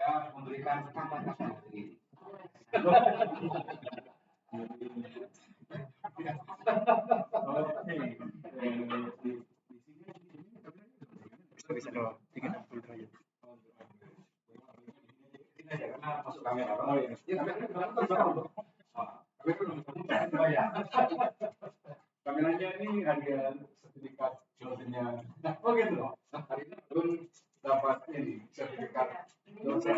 saya memberikan kata-kata ini. Bisa dong, 360 derajat. Karena masuk kamera. Oh iya. Kameranya ini harga sertifikat dosennya. Oh gitu loh. Hari ini belum dapat ini sertifikat dosen.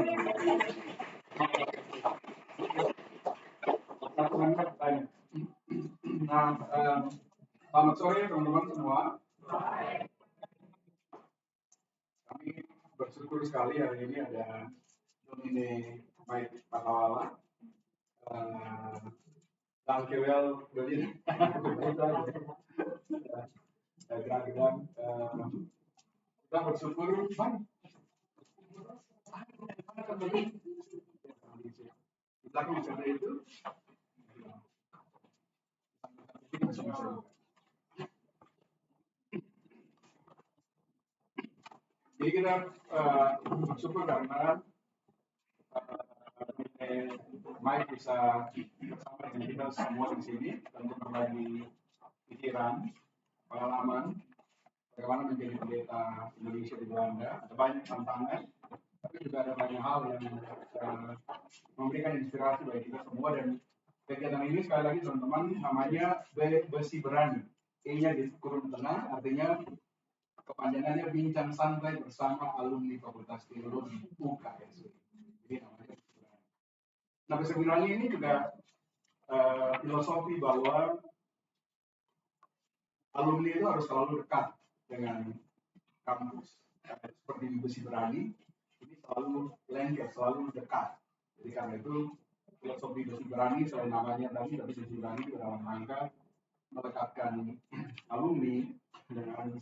Nah, selamat sore teman-teman semua. Kami bersyukur sekali hari ini ada nomine Mike Patawala, Tangkewel Berlin, Gerak-gerak. Kita bersyukur, Bang. Kita bicara itu. Jadi kita bersyukur karena Mike bisa bersama dengan kita semua di sini untuk berbagi pikiran, pengalaman, bagaimana menjadi pendeta Indonesia di Belanda. Ada banyak tantangan, tapi juga ada banyak hal yang memberikan inspirasi bagi kita semua. Dan kegiatan ini sekali lagi teman-teman namanya Besi Berani. E-nya di kurung tengah, artinya kepanjangannya bincang santai bersama alumni Fakultas Teologi UKSU. Jadi namanya Besi Berani. Nah, Besi Berani ini juga filosofi bahwa alumni itu harus selalu dekat dengan kampus. Seperti di Besi Berani, ini selalu lengket, selalu dekat. Jadi karena itu filosofi Besi Berani selain namanya tadi, tapi Besi Berani dalam rangka melekatkan alumni dengan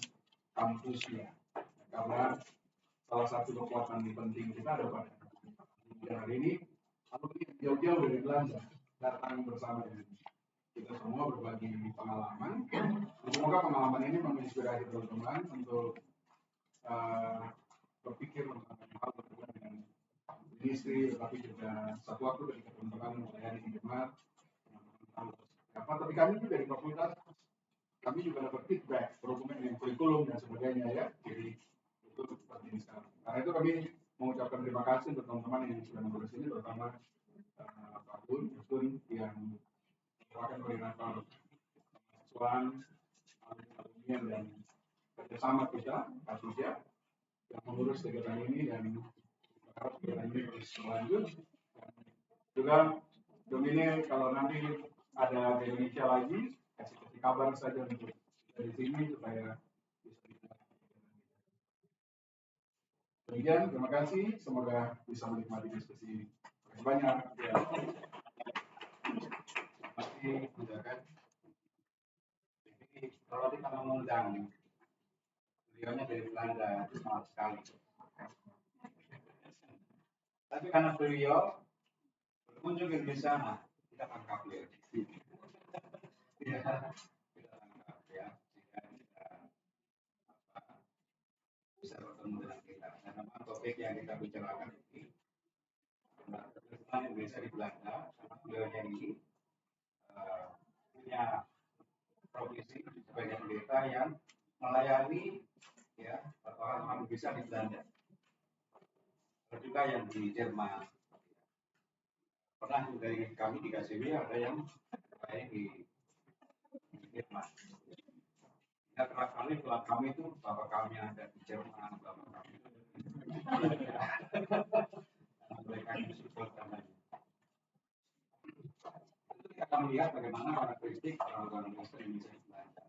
kampusnya. Karena salah satu kekuatan penting kita adalah hari ini alumni jauh-jauh dari Belanda datang bersama dengan kita semua berbagi pengalaman. Semoga pengalaman ini menginspirasi teman-teman untuk berpikir tentang hal berhubungan dengan ministry, tetapi juga satu waktu ketika teman-teman melayani di Jemaat, tapi kami juga di fakultas, kami juga dapat feedback berhubungan dengan kurikulum dan sebagainya ya. Jadi itu seperti ini sekarang. Karena itu kami mengucapkan terima kasih untuk teman-teman yang sudah mengurus ini, terutama Pak Gun yang merupakan koordinator mahasiswaan, alumni dan kerjasama kita, Kasisya, yang mengurus kegiatan ini dan berharap kegiatan ini terus berlanjut. Juga Domine kalau nanti ada di Indonesia lagi, kasih kabar saja untuk dari sini supaya bisa. Demikian, terima kasih. Semoga bisa menikmati diskusi yang banyak. Ya. Masih silakan. Jadi kalau kita mengundang beliaunya dari Belanda itu sangat sekali. Tapi karena beliau berkunjung ke Indonesia, kita tangkap beliau. Kita tangkap ya, jika kita bisa bertemu dengan kita. Dan memang topik yang kita bicarakan ini tentang Indonesia di Belanda, karena beliaunya ini punya profesi sebagai pendeta yang melayani ya orang-orang Indonesia di Belanda. Ada juga yang di Jerman. Pernah dari kami di KCW ada yang di Jerman. Ya, kerap kali pulang kami itu bapak kami ada di Jerman, bapak kami itu mereka itu support kami. Itu kita akan melihat bagaimana karakteristik orang-orang Muslim di Belanda.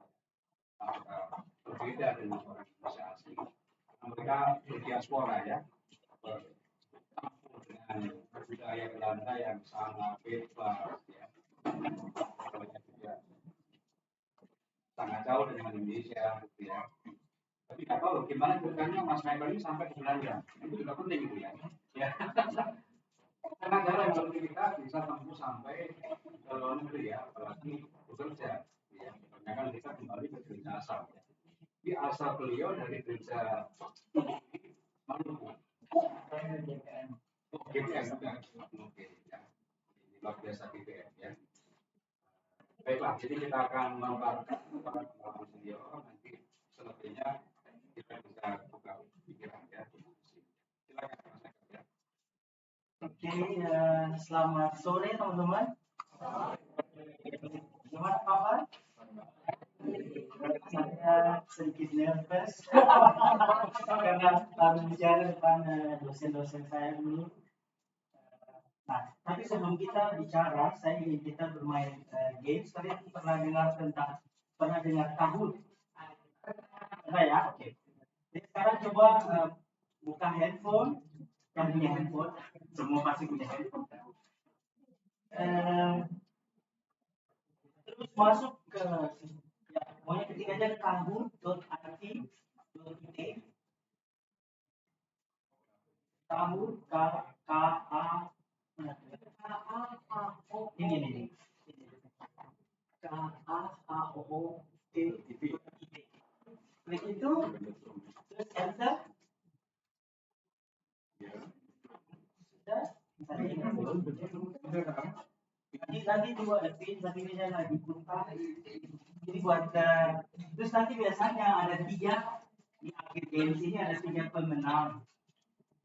Berbeda dengan orang Indonesia asli. Mereka berdiaspora ya, bercampur dengan budaya Belanda yang sangat bebas ya. Juga sangat jauh dengan Indonesia gitu ya. Tapi nggak tahu gimana ceritanya Mas Michael ini sampai ke Belanda. Itu juga penting gitu ya. Ya. Karena cara yang penting kita bisa tempuh sampai ke luar negeri ya, apalagi bekerja. Ya. Karena kan kita kembali ke gereja asal. Ya. Di asal beliau dari gereja Maluku. sudah. Oke, ya. Luar biasa BBM ya. Baiklah, jadi kita akan memaparkan para pengalaman senior, nanti selebihnya kita bisa buka pikiran ya. Silakan Mas Eka ya. Oke, selamat sore teman-teman. Gimana kabar? Saya sedikit nervous karena harus bicara depan dosen-dosen saya dulu. Nah, tapi sebelum kita bicara, saya ingin kita bermain games. Kalian pernah dengar Kahoot? Pernah ya? Oke. Jadi sekarang coba buka handphone. Yang punya handphone, semua pasti punya handphone. Terus masuk ke pokoknya ketik aja kahoot.it. Kahoot ini KAHOOT. Klik itu, terus enter. Nanti juga ada pin, tapi ini saya lagi buka. Jadi buat terus nanti biasanya ada 3 di akhir games ini, ada 3 pemenang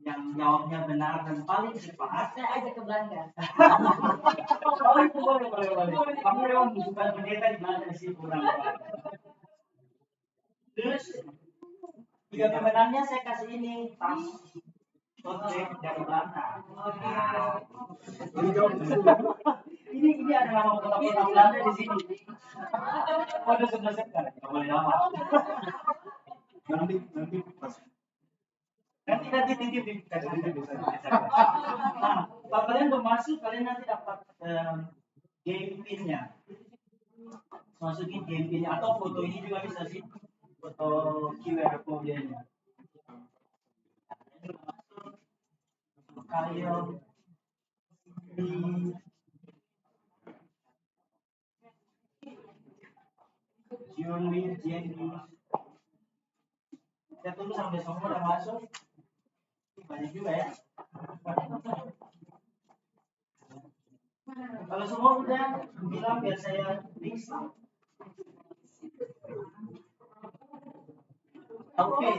yang jawabnya benar dan paling cepat. Saya ajak ke Belanda. Oh itu boleh. Kamu memang bukan pendeta di Belanda sih, kurang. Terus 3 pemenangnya saya kasih ini tas tote dari Belanda. Ini ada nama kota-kota Belanda di sini. Ada sebelah sekarang, nggak boleh nama. Nanti titip di kasih. Nah, kalau kalian udah masuk, kalian nanti dapat game pinnya. Masukin game pinnya atau foto ini juga bisa sih, foto QR code-nya. Kalian Jenny. Kita tunggu sampai semua udah masuk. Banyak juga ya. Kalau semua udah bilang biar saya list. Oke,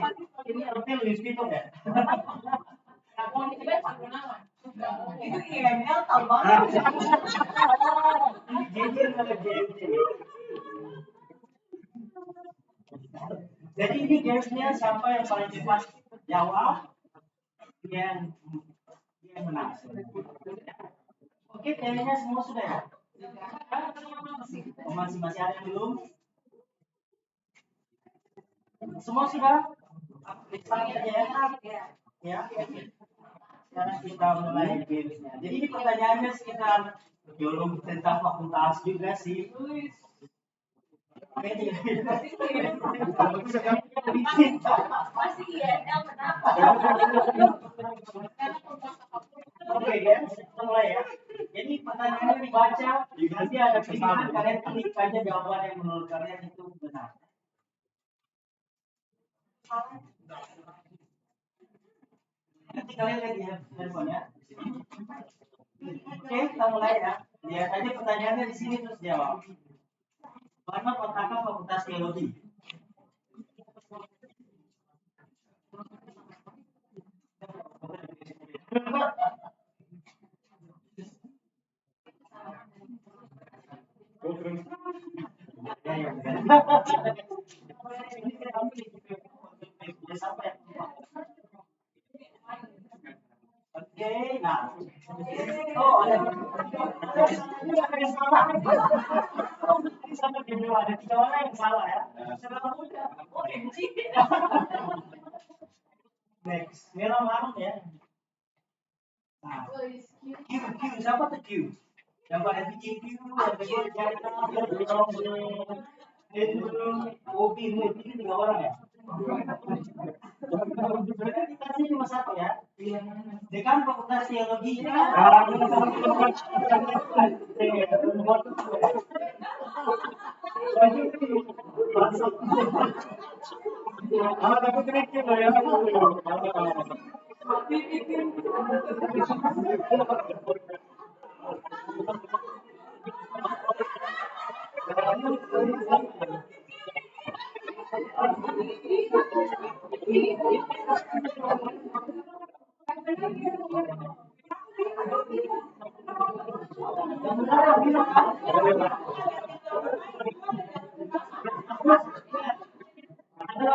ini Louis Vuitton ya? Mau dicoba Pak Gunawan. Itu IML tahu banget. Jadi ini gamesnya siapa yang paling cepat jawab dia menang. Oke, kayaknya semua sudah ya. Masih ada yang belum? Semua sudah? Dipanggil aja ya. Sekarang kita mulai gamesnya. Jadi ini pertanyaannya sekitar geologi tentang fakultas juga sih. Pasti IML kenapa? Oke guys, kita mulai ya. Jadi pertanyaannya dibaca, nanti ada pilihan, kalian klik aja jawaban yang menurut kalian itu benar. Nanti kalian lihat di handphone ya. Oke, kita mulai ya. Lihat aja pertanyaannya di sini terus jawab. Mana kotaknya fakultas teologi? Oke, nah. Oh, ada yang salah. Sama kedua ada 3 orang yang salah ya. Next, merah marun ya. Nah, Q, siapa tuh Q? Yang pada bikin Q, yang kedua Jana, Obi, ini 3 orang ya. Berarti kita sini cuma 1 ya. Dekan Fakultas Teologi. Ada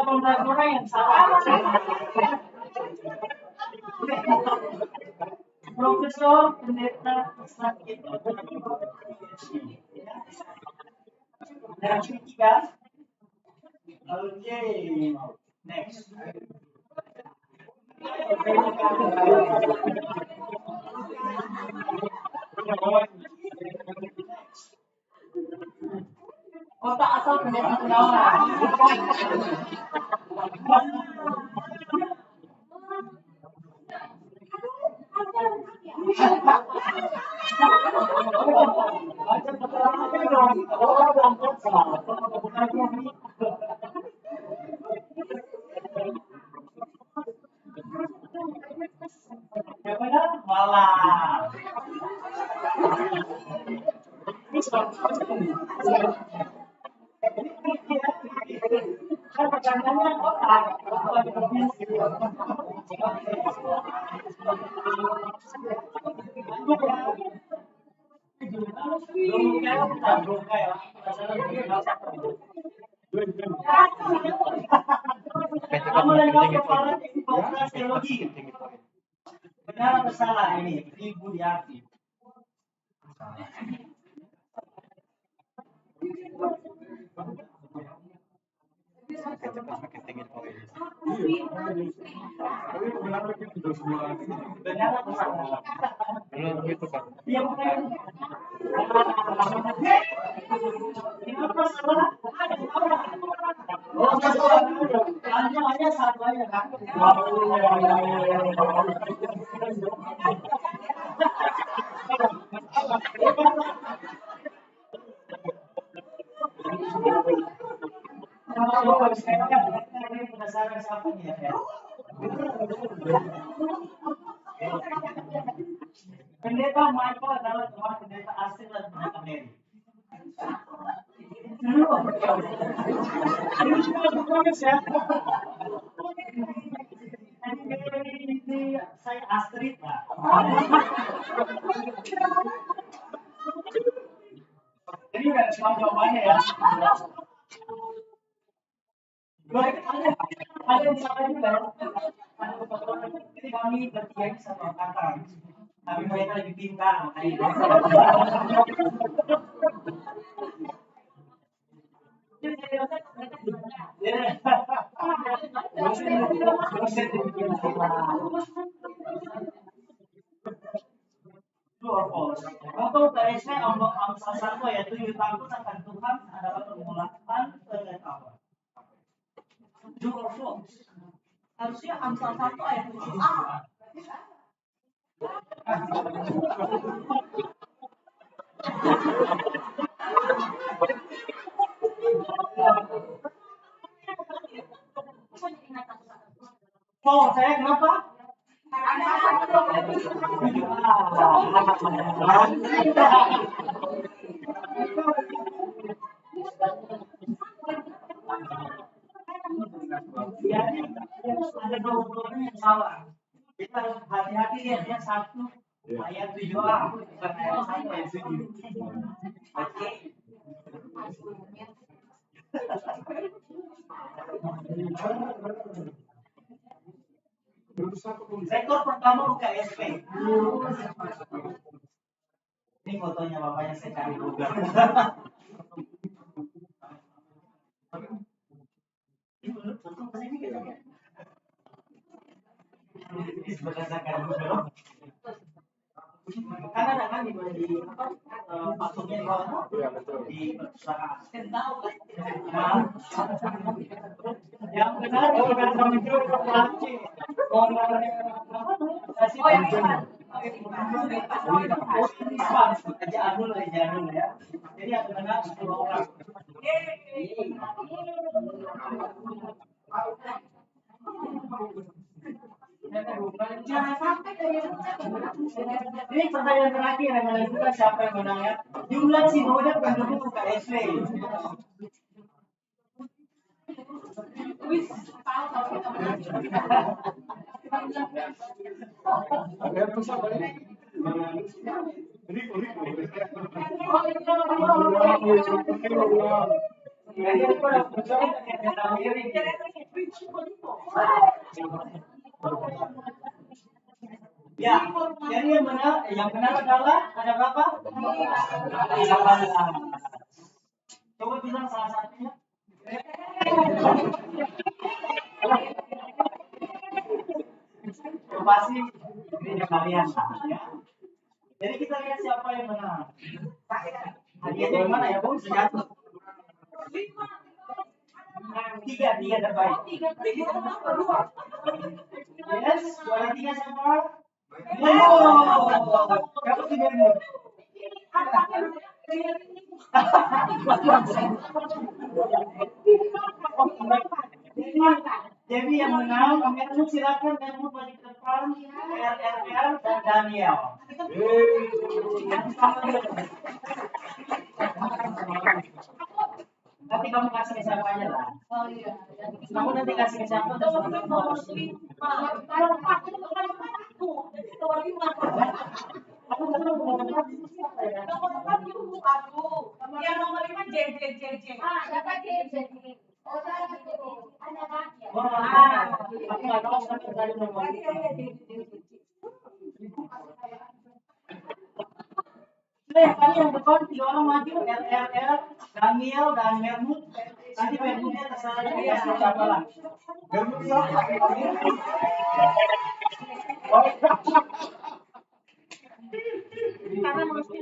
18 orang yang salah. Profesor Pendeta Sakit. Dan ketiga. Oke, next. Kota asal Pendeta Penawaran. Yang benar malah. Kan pertanyaannya kota, bukan provinsi. Kamu dan kepala fakultas teologi. Benar atau salah ini? Ibu Yati. Benar atau salah? Iya, bukan. Kenapa salah? Oh, hanya satu aja kan? Penasaran siapa nih ya? Pendeta Michael adalah teman pendeta asli dan pendeta Mary. Ini saya Astrid lah. Jadi udah semua jawabannya ya. Ada yang salah juga. Jadi kami bertiga ini satu angkatan. Tapi mereka lebih pintar. Untuk TSP Amsal 1 ayat 7 takut akan Tuhan adalah permulaan pengetahuan. True or false? Harusnya Amsal 1 ayat 7a. Oh, saya kenapa? Jadi ada dua yang salah. Kita harus hati-hati lihatnya 1 ayat 7a bukan ayat 1 ayat 7. Oke. Sektor pertama UKSP. Ini fotonya bapaknya saya cari juga. Berdasarkan Google. Kan ada kan di patungnya di bawah di perpustakaan. Nah, yang benar bukan menuju ke Perancis. Oh, yang Jadul ya. Jadi yang benar 10 orang. Jangan sampai kayak Ini pertanyaan terakhir yang menentukan siapa yang menang ya. Jumlah sinode pendukung KSW. wis tahu kalau kita menang. Ada yang bisa balik. Rico. Ya, jadi yang benar adalah ada berapa? 18. Coba bilang salah satunya. Pasti ini kalian ya. Jadi kita lihat siapa yang menang. Hadiahnya di mana ya, Bung? Sejatuh. Tiga terbaik. Yes, juara 3 siapa? Siapa tiga ini? Jadi yang menang, kamu silakan kamu balik ke depan. RRR dan Daniel. Nanti kamu kasih ke siapa aja lah. Oh iya. Kamu nanti kasih ke siapa? Kalau nomor 5, kalau 4 itu bukan aku. Jadi nomor 5. Aku nggak tahu nomor 4 itu siapa ya. Nomor 4 itu aku. Yang nomor 5 JJ. Dapat JJ. Oh, tadi itu. Ada lagi. Wah, aku nggak tahu siapa tadi nomor 5. Tadi yang depan 3 orang maju, RRR, Daniel dan Mermut. Nanti Mermutnya terserah dia siapa lah. Mermut siapa? Karena mesti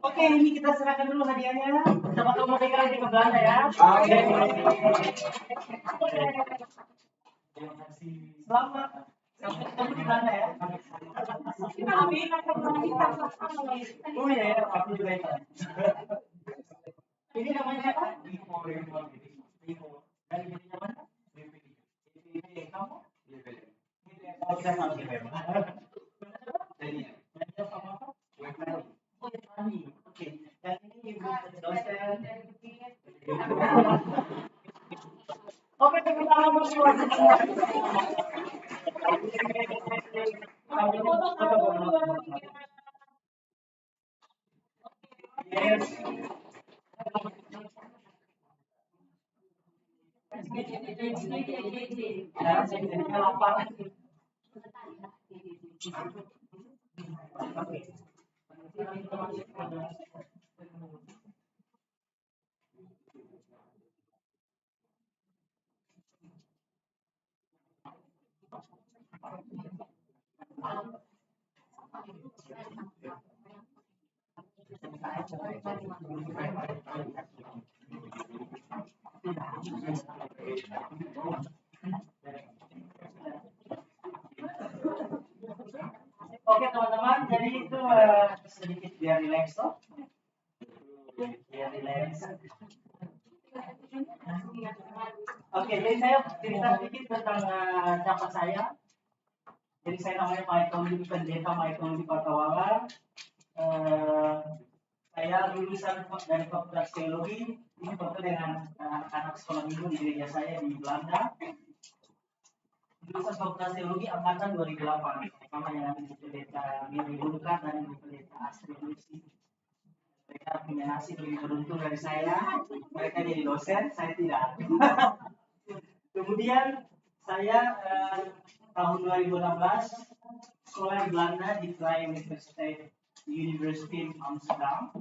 Oke, ini kita serahkan dulu hadiahnya. Sama kamu pegang di ke Belanda ya. Oke. Terima kasih. Selamat. Sampai ketemu di Belanda ya. Oh iya ya, aku juga ikut. Ini namanya apa? Rico. Dari dirinya mana? DPD. Kamu? Oh, kita sama siapa ya? Daniel sama apa? Oh, Fani. Oke. Dan ini ibu dosen. Oke, tepuk tangan berdua. Yes. Nah, saya jadinya lapar. Oke teman-teman, jadi itu sedikit biar relax toh. Biar relax. Oke, jadi saya cerita sedikit tentang siapa saya. Jadi saya namanya Michael Yudi, pendeta Michael Yudi Patawala. Saya lulusan dari Fakultas Teologi. Ini foto dengan anak sekolah minggu di gereja saya di Belanda. Lulusan Fakultas Teologi angkatan 2008. Sama yang nanti di pendeta Miri Luka dan di pendeta Astrid Lucy. Mereka punya nasib lebih beruntung dari saya. Mereka jadi dosen, saya tidak. Kemudian saya tahun 2016 sekolah di Belanda di Vrije University in Amsterdam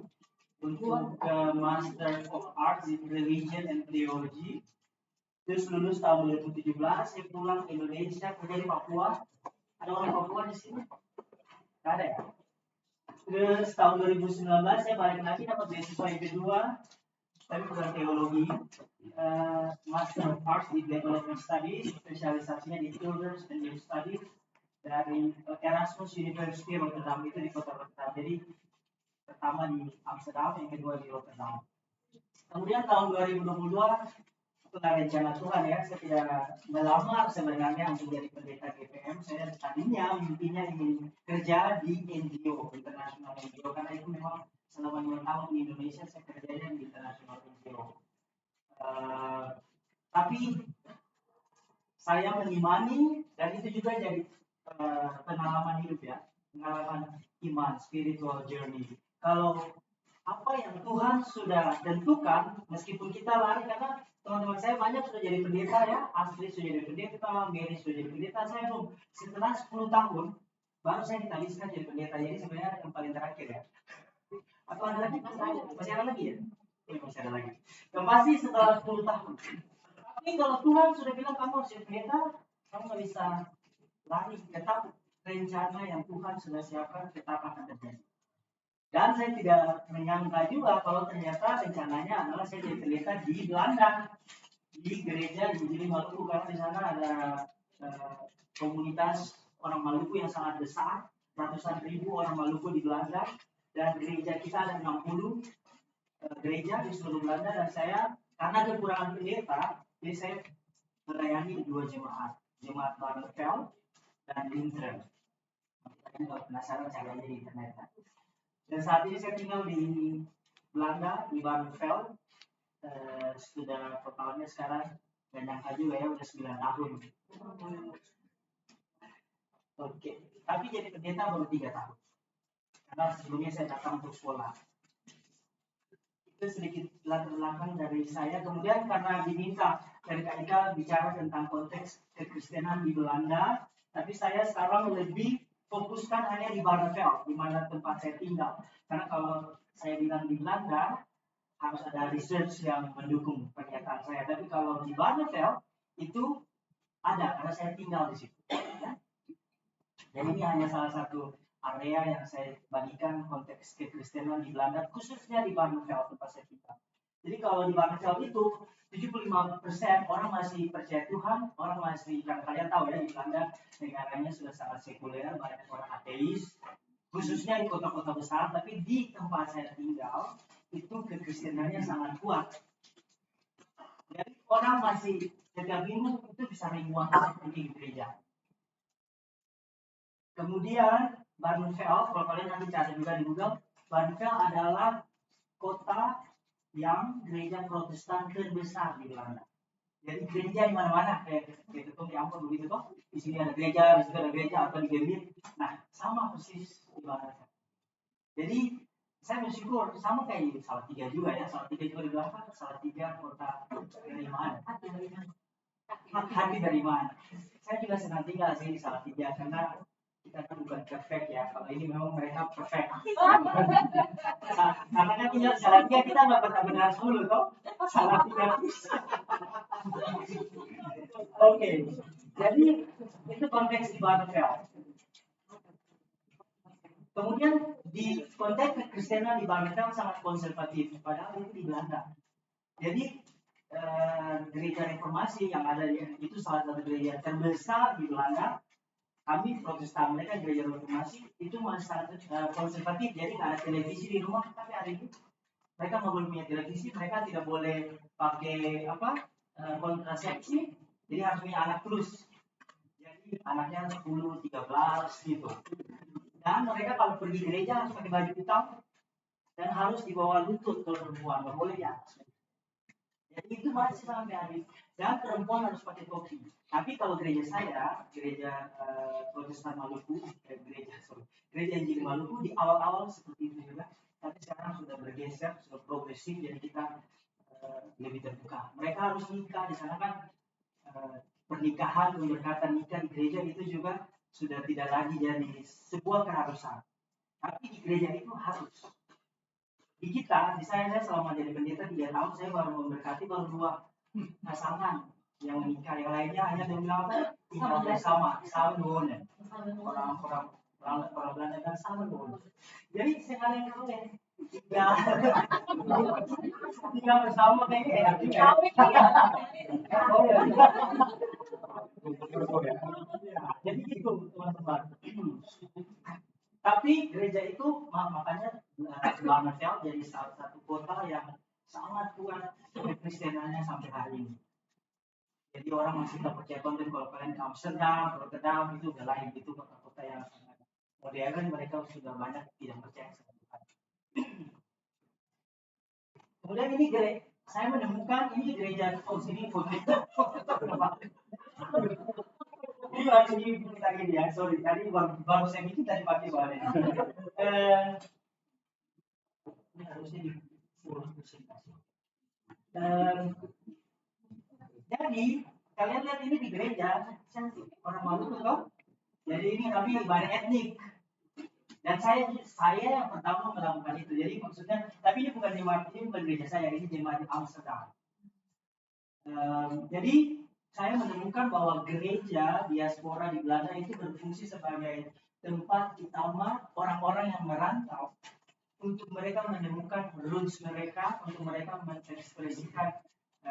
untuk Master of Arts in Religion and Theology. Terus lulus tahun 2017, saya pulang ke Indonesia kerja di Papua. Ada orang Papua di sini? Tidak ada ya? Terus tahun 2019 saya balik lagi dapat beasiswa yang kedua, tapi bukan teologi, Master of Arts in Development Studies, spesialisasinya di Children's and Youth Studies dari Erasmus University Rotterdam, itu di kota Rotterdam. Jadi pertama di Amsterdam, yang kedua di Rotterdam. Kemudian tahun 2022 itulah rencana Tuhan ya, saya tidak melamar sebenarnya untuk jadi pendeta GPM. Saya tadinya mimpinya ingin kerja di NGO, internasional NGO, karena itu memang selama 2 tahun di Indonesia saya kerjanya di internasional NGO. Tapi saya mengimani, dan itu juga jadi pengalaman hidup ya, pengalaman iman, spiritual journey. Kalau apa yang Tuhan sudah tentukan, meskipun kita lari, karena teman-teman saya banyak sudah jadi pendeta ya, Astrid sudah jadi pendeta, Mary sudah jadi pendeta, saya belum. Setelah 10 tahun, baru saya ditariskan jadi pendeta, jadi sebenarnya yang paling terakhir ya. Atau ada lagi? Masih ada lagi ya? Masih ada lagi. Yang pasti setelah 10 tahun. Tapi kalau Tuhan sudah bilang kamu harus jadi pendeta, kamu nggak bisa lari, tetap rencana yang Tuhan sudah siapkan tetap akan terjadi. Dan saya tidak menyangka juga kalau ternyata rencananya adalah saya jadi pendeta di Belanda, di gereja di Gili Maluku, karena di sana ada komunitas orang Maluku yang sangat besar, ratusan ribu orang Maluku di Belanda, dan gereja kita ada 60 gereja di seluruh Belanda, dan saya karena kekurangan pendeta, jadi saya melayani 2 jemaat Barneveld dan Linteren. Kalian kalau penasaran caranya di internet kan. Dan saat ini saya tinggal di Belanda, di Barneveld. Sudah totalnya sekarang gak nyangka juga ya, udah 9 tahun. Oke, tapi jadi pendeta baru 3 tahun. Karena sebelumnya saya datang untuk sekolah. Itu sedikit latar belakang dari saya. Kemudian karena diminta dari Kak Ika bicara tentang konteks kekristenan di Belanda, tapi saya sekarang lebih fokuskan hanya di Barneveld, di mana tempat saya tinggal. Karena kalau saya bilang di Belanda, harus ada research yang mendukung pernyataan saya. Tapi kalau di Barneveld, itu ada, karena saya tinggal di situ. Jadi ini hanya salah satu area yang saya bagikan konteks kekristenan di Belanda, khususnya di Barneveld, tempat saya tinggal. Jadi kalau di Barneveld itu, 75% orang masih percaya Tuhan, orang masih, karena kalian tahu ya di Belanda negaranya sudah sangat sekuler, banyak orang ateis, khususnya di kota-kota besar, tapi di tempat saya tinggal itu kekristenannya sangat kuat. Jadi orang masih setiap minggu itu bisa ribuan orang pergi ke gereja. Kemudian Barneveld, kalau kalian nanti cari juga di Google, Barneveld adalah kota yang gereja Protestan terbesar di Belanda. Jadi gereja di mana-mana, kayak ketemu di Ampun begitu toh. Di sini ada gereja, di sini ada gereja, atau di Gambir. Nah, sama persis di Belanda. Jadi saya bersyukur sama kayak di Salatiga juga ya. Salatiga juga di Belanda, Salatiga kota dari mana? Hati dari mana? Saya juga senang tinggal sih di Salatiga karena kita kan bukan perfect ya. Kalau ini memang mereka perfect. Karena kan tinggal Salatiga kita nggak pernah benar dulu toh. Salatiga. Oke. Jadi itu konteks di Barneveld. Kemudian di konteks kekristenan di Barneveld sangat konservatif, padahal itu di Belanda. Jadi gereja reformasi yang ada itu salah satu gereja terbesar di Belanda. Kami Protestan, mereka gereja reformasi itu masih sangat konservatif, jadi nggak ada televisi di rumah. Tapi hari ini mereka nggak boleh punya televisi, mereka tidak boleh pakai kontrasepsi, jadi harus punya anak terus. Jadi anaknya 10, 13 gitu. Dan mereka kalau pergi gereja harus pakai baju hitam dan harus di bawah lutut kalau perempuan, nggak boleh ya. Jadi itu masih sampai hari. Dan perempuan harus pakai topi. Tapi kalau gereja saya, gereja Protestan Maluku, gereja Injil Maluku di awal-awal seperti itu juga. Tapi sekarang sudah bergeser, sudah progresif, jadi kita lebih terbuka. Mereka harus nikah di sana kan pernikahan, pemberkatan nikah di gereja itu juga sudah tidak lagi jadi sebuah keharusan. Tapi di gereja itu harus. Di kita, di saya selama jadi pendeta 3 tahun, saya baru memberkati baru 2 pasangan yang menikah. Yang lainnya hanya bilang apa? Tinggal bersama, sambun. Orang Belanda kan sambun. Jadi sekalian kawin. Tinggal bersama kayaknya enak juga. Oh ya. Jadi gitu teman-teman. Tapi gereja itu makanya Barneveld jadi salah satu kota yang sangat sangat kuat kekristenannya sampai hari ini. Jadi orang masih tak percaya Tuhan. Kalau kalian ke Amsterdam, kalau ke Dam itu udah lain, itu kota-kota yang sangat modern, mereka sudah banyak tidak percaya sama Tuhan. Kemudian ini saya menemukan ini gereja sini foto itu. Ini harus kita gini ya, sorry tadi baru saya bikin tadi pagi soalnya. Ini harusnya di jadi kalian lihat ini di gereja cantik, orang Maluku toh. Jadi ini kami ibadah etnik. Dan saya yang pertama melakukan itu. Jadi maksudnya, tapi ini bukan jemaat, ini bukan gereja saya, ini jemaat di Amsterdam. Jadi saya menemukan bahwa gereja diaspora di Belanda itu berfungsi sebagai tempat utama orang-orang yang merantau untuk mereka menemukan roots mereka, untuk mereka mengekspresikan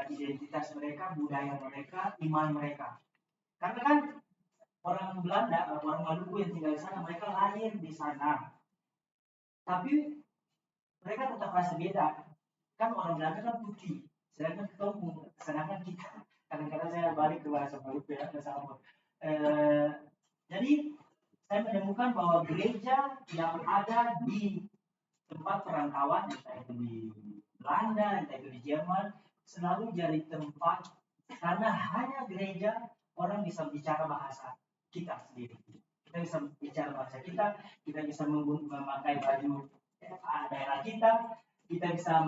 identitas mereka, budaya mereka, iman mereka. Karena kan orang Belanda, orang Maluku yang tinggal di sana, mereka lahir di sana. Tapi mereka tetap rasa beda. Kan orang Belanda kan putih, sedangkan kita, kadang-kadang saya balik ke bahasa Maluku ya, bahasa Ambon. Jadi saya menemukan bahwa gereja yang ada di tempat perantauan, entah itu di Belanda, entah itu di Jerman, selalu jadi tempat karena hanya gereja orang bisa bicara bahasa kita sendiri. Kita bisa bicara bahasa kita bisa memakai baju daerah kita bisa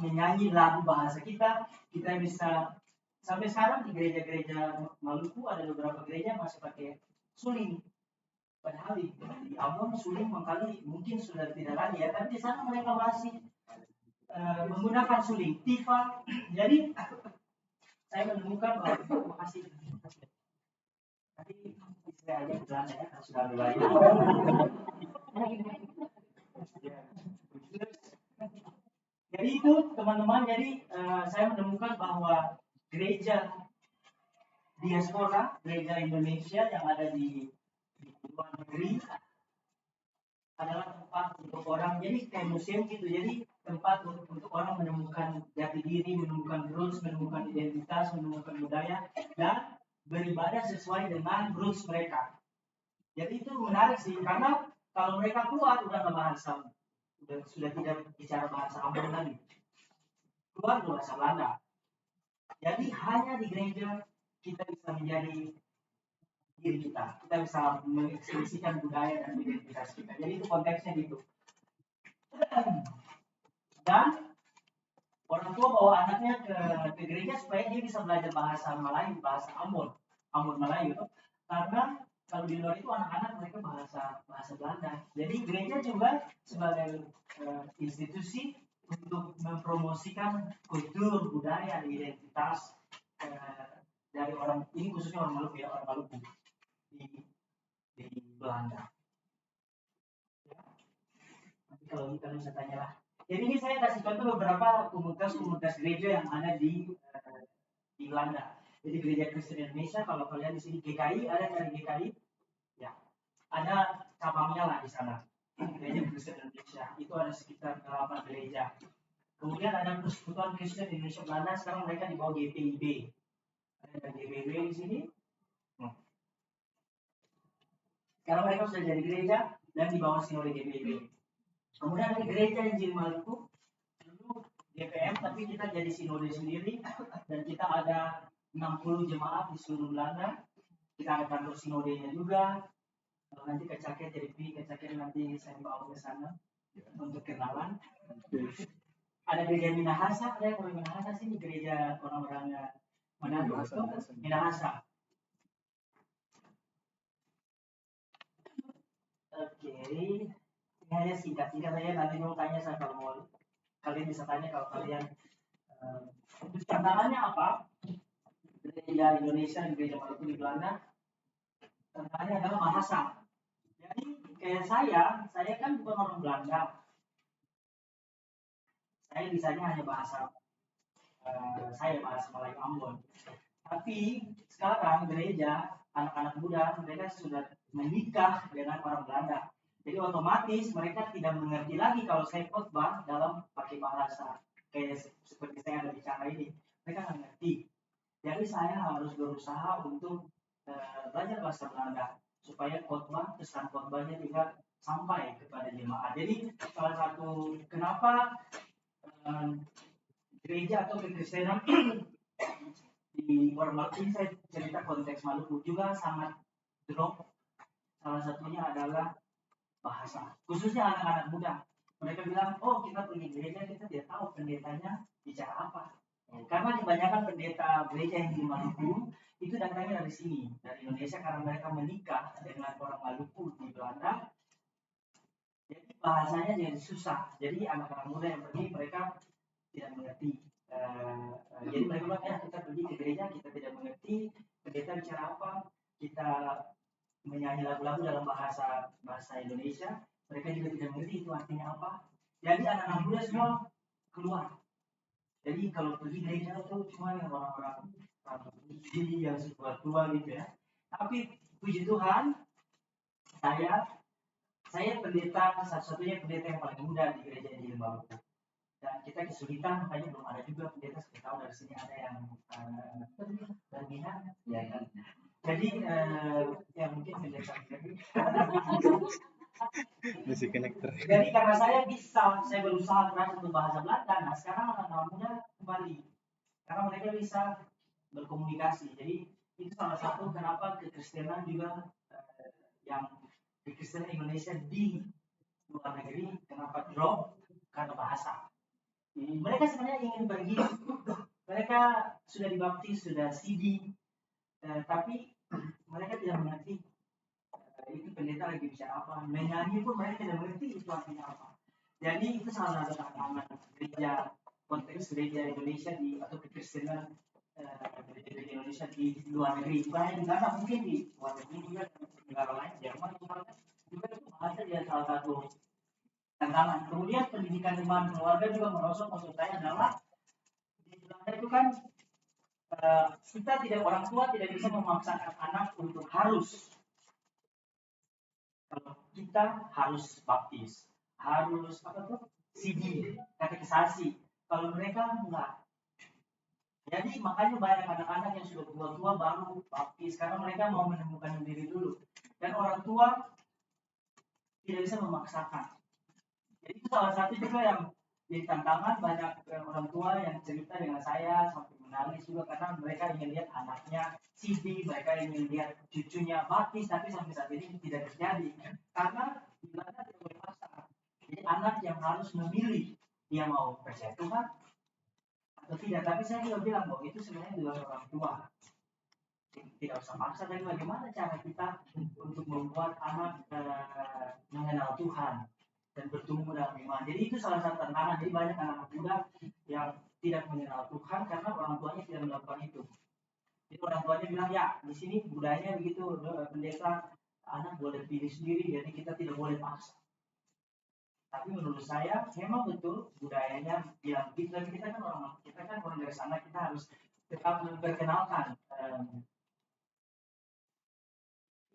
menyanyi lagu bahasa kita bisa sampai sekarang di gereja-gereja Maluku ada beberapa gereja masih pakai suling. Padahal di Ambon suling mengkali mungkin sudah tidak lagi ya, tapi di sana mereka masih menggunakan suling, tifa. Jadi saya menemukan bahwa masih tadi istri aja bilang ya sudah mulai. Jadi itu teman-teman, jadi saya menemukan bahwa gereja diaspora, gereja Indonesia yang ada di luar negeri adalah tempat untuk orang, jadi kayak museum gitu, jadi tempat untuk orang menemukan jati diri, menemukan roots, menemukan identitas, menemukan budaya, dan beribadah sesuai dengan roots mereka. Jadi itu menarik sih, karena kalau mereka keluar udah nggak bahasa, sudah tidak bicara bahasa Ambon lagi, keluar bahasa Belanda. Jadi hanya di gereja kita bisa menjadi diri kita bisa mengekspresikan budaya dan identitas kita. Jadi itu konteksnya gitu. Dan orang tua bawa anaknya ke gereja supaya dia bisa belajar bahasa Melayu, bahasa Ambon Melayu. Karena kalau di luar itu anak-anak mereka bahasa Belanda. Jadi gereja juga sebagai institusi untuk mempromosikan kultur, budaya, identitas dari orang ini, khususnya orang Maluku ya, orang Maluku di Belanda. Ya. Nanti kalau kita bisa tanyalah. Jadi ini saya kasih contoh beberapa komunitas gereja yang ada di Belanda. Jadi gereja Kristen Indonesia, kalau kalian di sini GKI, ada dari GKI, ya, ada cabangnya lah di sana. Gereja Kristen Indonesia itu ada sekitar 8 gereja. Kemudian ada Persekutuan Kristen Indonesia Belanda, sekarang mereka di bawah GPIB. Ada GPIB di sini. Sekarang mereka sudah jadi gereja dan di bawah sinode GPIB. Kemudian ada gereja yang di Maluku, dulu GPM, tapi kita jadi sinode sendiri dan kita ada 60 jemaat di seluruh Belanda. Kita ada kantor sinodenya juga. Kalau nanti ke Caket, jadi ke Caket nanti saya bawa ke sana untuk kenalan. Ada gereja Minahasa, ada yang orang Minahasa sih, gereja orang-orang Manado, Minahasa. Oke, ini hanya singkat saja. Nanti mau tanya saya kalau mau, kalian bisa tanya kalau kalian tantangannya apa? Gereja Indonesia dan gereja Maluku di Belanda, tantangannya adalah bahasa. Jadi kayak saya kan bukan orang Belanda. Saya bisanya hanya bahasa bahasa Melayu Ambon. Tapi sekarang gereja anak-anak muda mereka sudah menikah dengan orang Belanda. Jadi otomatis mereka tidak mengerti lagi kalau saya khotbah dalam pakai bahasa kayak seperti saya ada bicara ini, mereka nggak ngerti. Jadi saya harus berusaha untuk belajar bahasa Belanda supaya khotbah, pesan khotbahnya juga sampai kepada jemaat. Jadi salah satu kenapa gereja atau kekristenan di orang Maluku, saya cerita konteks Maluku juga sangat drop. Salah satunya adalah bahasa, khususnya anak-anak muda. Mereka bilang, oh kita pergi gereja, kita tidak tahu pendetanya bicara apa. Karena kebanyakan pendeta gereja yang di Maluku itu datangnya dari sini, dari Indonesia, karena mereka menikah dengan orang Maluku di Belanda. Jadi bahasanya jadi susah. Jadi anak-anak muda yang pergi mereka tidak mengerti. Jadi mereka bilang, ya kita pergi ke gereja, kita tidak mengerti pendeta bicara apa, kita menyanyi lagu-lagu dalam bahasa Indonesia, mereka juga tidak mengerti itu artinya apa. Jadi anak-anak muda semua keluar. Jadi kalau pergi gereja itu cuma yang orang-orang yang sudah tua gitu ya. Tapi puji Tuhan, saya pendeta, satu-satunya pendeta yang paling muda di gereja di Maluku. Dan kita kesulitan, makanya belum ada juga pendeta. Saya tahu dari sini ada yang berminat, ya kan. Jadi ya mungkin pendeta Musik connector. jadi karena saya berusaha keras untuk bahasa Belanda. Nah sekarang anak-anak muda kembali karena mereka bisa berkomunikasi. Jadi itu salah satu kenapa kekristenan juga yang kekristenan Indonesia di luar negeri kenapa drop karena bahasa. Mereka sebenarnya ingin pergi, mereka sudah dibaptis, sudah CD, tapi mereka tidak mengerti itu pendeta lagi bicara apa, menyanyi pun mereka tidak mengerti itu artinya apa. Jadi itu salah satu tantangan gereja, konteks gereja Indonesia atau kekristenan gereja Indonesia di luar negeri. Bukan di sana, mungkin di luar negeri juga negara lain, Jerman juga itu bahasa dia salah satu tantangan. Kemudian pendidikan iman keluarga juga merosot. Maksud saya adalah di Belanda itu kan kita tidak, orang tua tidak bisa memaksakan anak untuk harus. Kalau kita harus baptis, harus CD, katekisasi. Kalau mereka enggak. Jadi makanya banyak anak-anak yang sudah tua-tua baru baptis karena mereka mau menemukan diri dulu. Dan orang tua tidak bisa memaksakan. Jadi itu salah satu juga yang jadi tantangan. Banyak orang tua yang cerita dengan saya sampai menangis juga karena mereka ingin lihat anaknya CD, mereka ingin lihat cucunya baptis, tapi sampai saat ini tidak terjadi karena di Belanda tidak boleh paksa. Jadi anak yang harus memilih dia mau percaya Tuhan atau tidak. Tapi saya juga bilang bahwa itu sebenarnya juga orang tua tidak usah maksa. Tapi bagaimana cara kita untuk membuat anak mengenal Tuhan dan bertumbuh dalam iman. Jadi itu salah satu tantangan. Jadi banyak anak muda yang tidak mengenal Tuhan karena orang tuanya tidak melakukan itu. Jadi orang tuanya bilang, ya di sini budayanya begitu, pendeta anak boleh pilih sendiri, jadi kita tidak boleh paksa. Tapi menurut saya memang betul budayanya yang kita kan orang dari sana, kita harus tetap memperkenalkan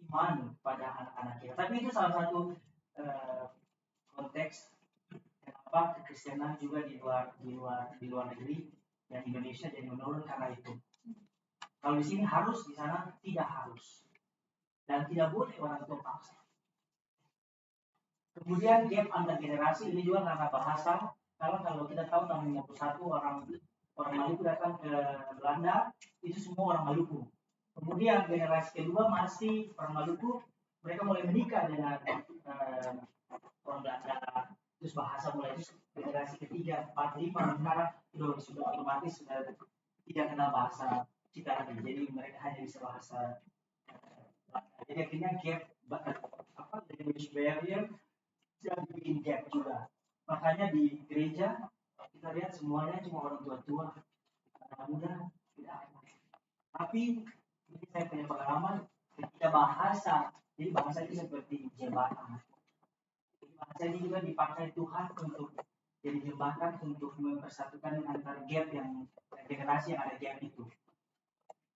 iman pada anak-anak kita. Tapi itu salah satu konteks kenapa kekristenan juga di luar negeri yang Indonesia jadi menurun karena itu. Kalau di sini harus, di sana tidak harus dan tidak boleh orang tua paksa. Kemudian gap antar generasi ini juga karena bahasa. Kalau kita tahu tahun 51 orang Maluku datang ke Belanda, itu semua orang Maluku. Kemudian generasi kedua masih orang Maluku, mereka mulai menikah dengan orang Belanda. Terus bahasa mulai itu generasi ketiga, 4, 5 sekarang sudah otomatis sudah tidak kenal bahasa kita lagi. Jadi mereka hanya bisa bahasa. Jadi akhirnya gap language barrier jadi bikin gap juga. Makanya di gereja kita lihat semuanya cuma orang tua-tua, anak muda tidak ada. Tapi ini saya punya pengalaman ketika bahasa. Jadi bahasa itu seperti jembatan. Bahasa ini juga dipakai Tuhan untuk jadi jembatan untuk mempersatukan antar gap yang generasi yang ada gap itu.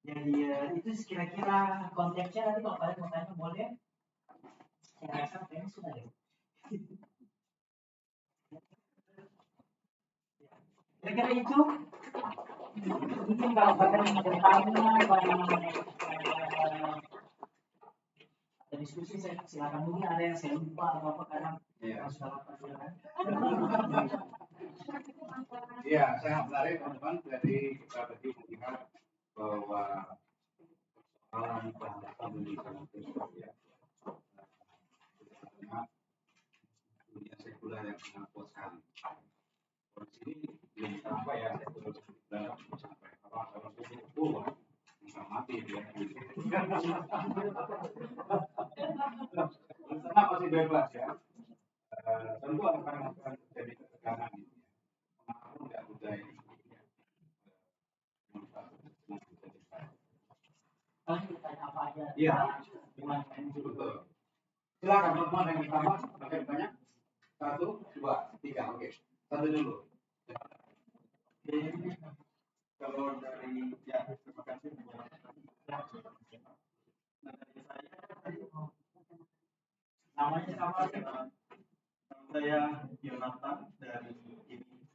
Jadi itu kira-kira konteksnya. Nanti kalau kalian mau tanya boleh. Saya rasa kayaknya sudah ya. Kira-kira itu mungkin kalau kalian mau bertanya, ada diskusi, saya silakan. Mungkin ada yang saya lupa atau apa karena salah silakan. Iya, saya menarik teman-teman dari kita tadi melihat bahwa persoalan bahasa pendidikan itu ya, dunia sekuler yang sangat kuat sekali. Di sini belum sampai ya sekuler belum sampai. Kalau sekuler bisa mati dia. Sana masih bebas ya. Tentu akan terjadi ketegangan ini. Pengaruh nggak budaya ini. Apa aja? Iya, betul. Silakan teman-teman yang pertama, pakai banyak. 1, 2, 3, oke. Satu dulu. Kalau dari ya terima kasih. Namanya sama Saya Yonatan dari ini.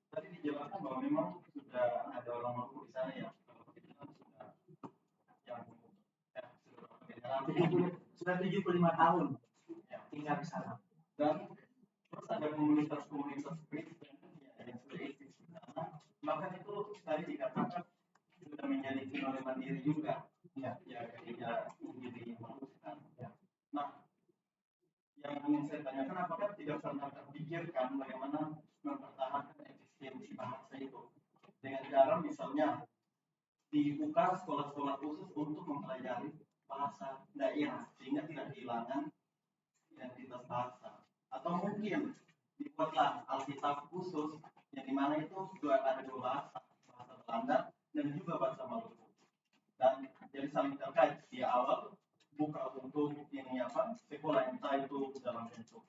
Tadi dijelaskan bahwa memang sudah ada orang mampu di sana ya. Kalau kita sudah yang sudah 75 tahun ya, tinggal di sana. Dan terus ada komunitas-komunitas Kristen yang sudah eksis di sana. Maka itu tadi dikatakan sudah menjadi sinode mandiri juga. Ya gereja Injili Manusia. Ya. Nah, yang ingin saya tanyakan apakah tidak pernah terpikirkan bagaimana mempertahankan eksistensi bahasa itu dengan cara misalnya dibuka sekolah-sekolah khusus untuk mempelajari bahasa daerah sehingga tidak kehilangan identitas bahasa, atau mungkin dibuatlah Alkitab khusus yang dimana itu juga ada 2 bahasa Belanda dan juga bahasa Maluku, dan jadi saling terkait. Di awal buka untuk ini sekolah entah itu dalam bentuk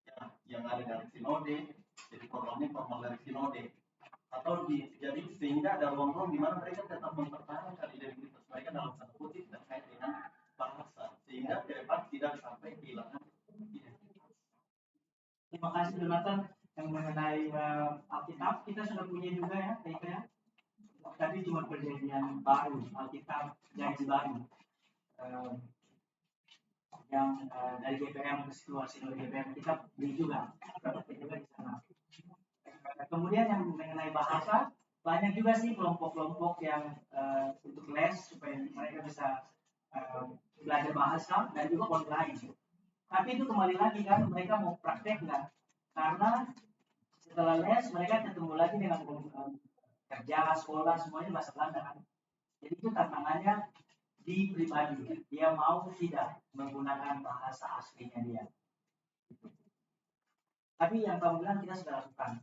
ya, yang ada dari sinode, jadi formal dari sinode, atau jadi sehingga ada ruang-ruang di mana mereka tetap mempertahankan identitas mereka dalam tanda kutip terkait dengan bahasa sehingga ke depan tidak sampai kehilangan identitas. Terima kasih Jonathan. Yang mengenai Alkitab kita sudah punya juga ya, kayaknya. Tadi cuma perjanjian baru, Alkitab janji baru. Yang dari GPM ke situasi dari GPM kita beli juga di sana. Kemudian yang mengenai bahasa banyak juga sih kelompok-kelompok yang untuk les supaya mereka bisa belajar bahasa dan juga online. Tapi itu kembali lagi kan mereka mau praktek nggak? Karena setelah les mereka ketemu lagi dengan kerja, sekolah semuanya bahasa Belanda kan. Jadi itu tantangannya di pribadi, dia mau tidak menggunakan bahasa aslinya dia. Tapi yang kamu bilang kita sudah lakukan.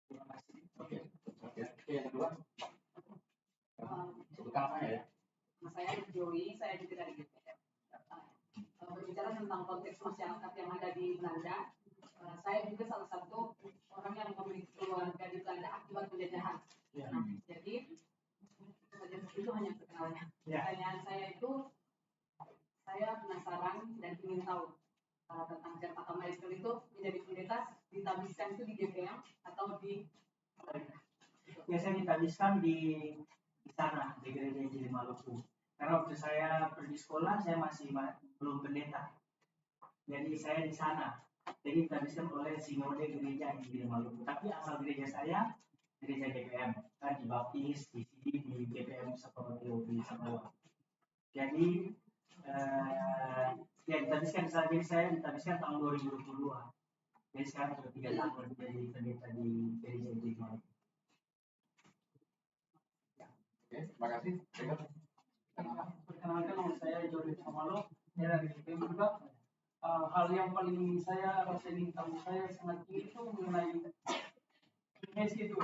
Terima kasih. Oke, yang kedua. Sebutkan apa ya? Saya Joey, saya juga dari GPM. Berbicara tentang konteks masyarakat yang ada di Belanda, saya juga salah satu orang yang memiliki keluarga di Belanda akibat penjajahan. Nah, jadi itu hanya perkenalannya. Pertanyaan saya itu, saya penasaran dan ingin tahu tentang Jakarta Maestro itu menjadi pendeta ditabiskan itu di GPM atau di biasanya ditabiskan di sana di gereja Injili Maluku. Karena waktu saya pergi sekolah saya masih belum pendeta, jadi saya di sana. Jadi ditabiskan oleh sinode gereja Injili Maluku. Tapi asal gereja saya gereja GPM, kan dibaptis di sini di GPM Saparotio di Samawa. Jadi ya ditabiskan saat ini saya ditabiskan tahun 2022. Jadi sekarang sudah 3 tahun jadi pendeta di gereja Injili Maluku. Oke, terima kasih. Perkenalkan nama saya Jody Samalo, dari GPM juga. Hal yang paling saya rasa ingin tahu saya sangat tinggi itu mengenai Messi itu.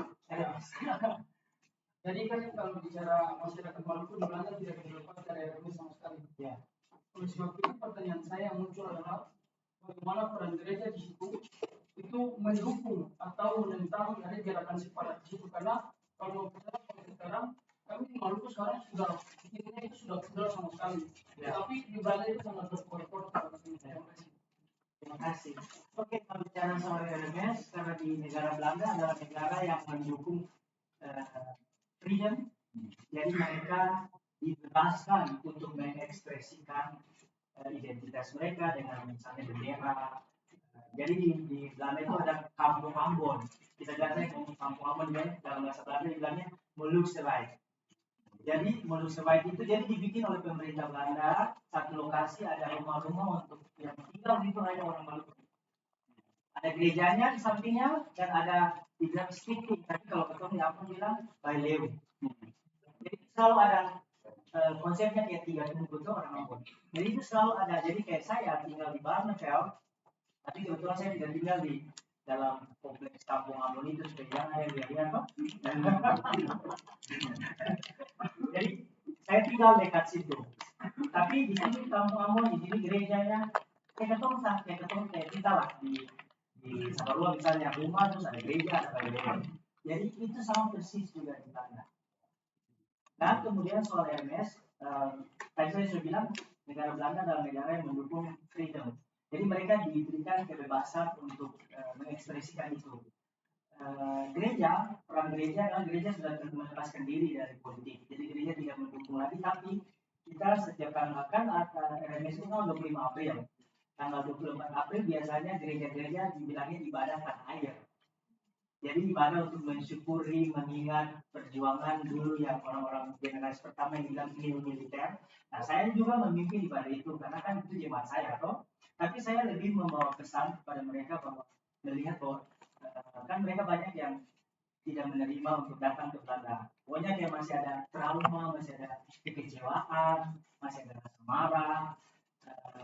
Jadi kan kalau bicara masyarakat Maluku di Belanda tidak terlepas dari RMI sama sekali. Ya. Oleh sebab itu pertanyaan saya yang muncul adalah bagaimana peran gereja di situ itu mendukung atau menentang dari gerakan separat di situ, karena kalau bicara sekarang kami di Maluku sekarang sudah ini itu sudah sama sekali. Ya. Tapi di Belanda itu sangat berkuat. Terima kasih. Oke. pelajaran sama RMS karena di negara Belanda adalah negara yang mendukung freedom, jadi mereka dibebaskan untuk mengekspresikan identitas mereka dengan misalnya bendera. Jadi di Belanda itu ada kampung Ambon. Kita biasanya kampung Ambon dalam bahasa Belanda dibilangnya Moluksewaard. Jadi Moluksewaard itu jadi dibikin oleh pemerintah Belanda, satu lokasi ada rumah-rumah untuk yang tinggal itu hanya orang Maluku. Ada gerejanya di sampingnya dan ada dibilang speaking, tapi kalau ketemu apa bilang Baileu. Jadi selalu ada konsepnya kayak tiga tunggu itu orang Ambon. Jadi itu selalu ada. Jadi kayak saya tinggal di Barneveld, tapi kebetulan saya tidak tinggal di dalam kompleks kampung Ambon itu sebenarnya ya apa? Jadi saya tinggal dekat situ. Tapi di sini kampung Ambon, di sini gerejanya kayak ketemu kayak kita lah di Sabarua misalnya rumah terus ada gereja ada gereja. Jadi itu sama persis juga di Belanda. Dan kemudian soal RMS, tadi saya sudah bilang negara Belanda adalah negara yang mendukung freedom. Jadi mereka diberikan kebebasan untuk mengekspresikan itu. Peran gereja adalah gereja sudah melepaskan diri dari politik. Jadi gereja tidak mendukung lagi, tapi kita setiap kali makan RMS itu tanggal 25 April. Tanggal 24 April biasanya gereja-gereja dibilangnya ibadah tanah air. Jadi ibadah untuk mensyukuri, mengingat perjuangan dulu yang orang-orang generasi pertama yang bilang ini militer. Nah, saya juga memimpin ibadah itu karena kan itu jemaat saya, toh. Tapi saya lebih membawa pesan kepada mereka bahwa melihat bahwa kan mereka banyak yang tidak menerima untuk datang ke Belanda. Pokoknya dia masih ada trauma, masih ada kekecewaan, masih ada rasa marah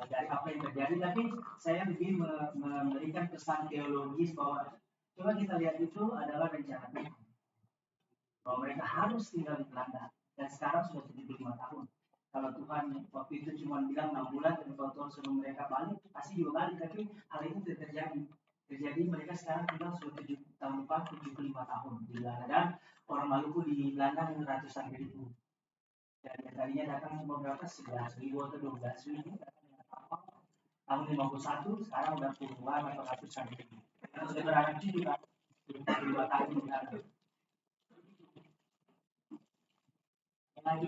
dari apa yang terjadi. Tapi saya lebih memberikan pesan teologis bahwa coba kita lihat itu adalah rencana Tuhan. Bahwa mereka harus tinggal di Belanda dan sekarang sudah 75 tahun. Kalau Tuhan waktu itu cuma bilang 6 bulan dan kalau Tuhan suruh mereka balik, pasti juga balik. Tapi hal itu tidak terjadi. Jadi mereka sekarang tinggal sudah 75 tahun di Belanda dan orang Maluku di Belanda ratusan ribu. Dan yang tadinya datang beberapa 11.000 atau 12.000 tahun 51 sekarang udah puluhan atau ratusan ribu. Yang sudah beranak juga 25 tahun di Belanda. Lagi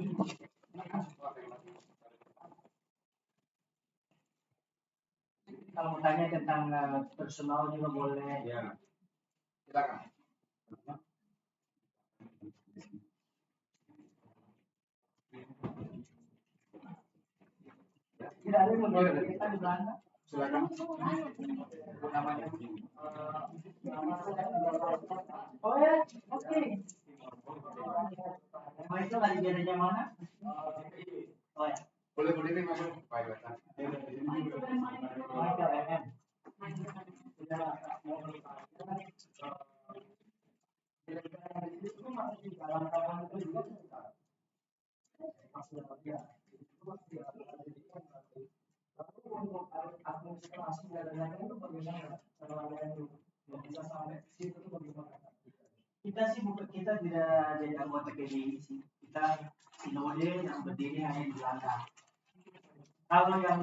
kalau mau tanya tentang personal juga boleh. Ya, silakan. Tidak ada yang boleh kita di Belanda. Silakan. Namanya. Oh ya, oke. Nama itu lagi bedanya mana? Oh ya. Boleh berdiri masuk. Baik, Bapak. Michael MM. Kita sih bukan kita tidak jadi anggota PDI sih. Kita sinode yang berdiri hanya di Belanda. Kalau yang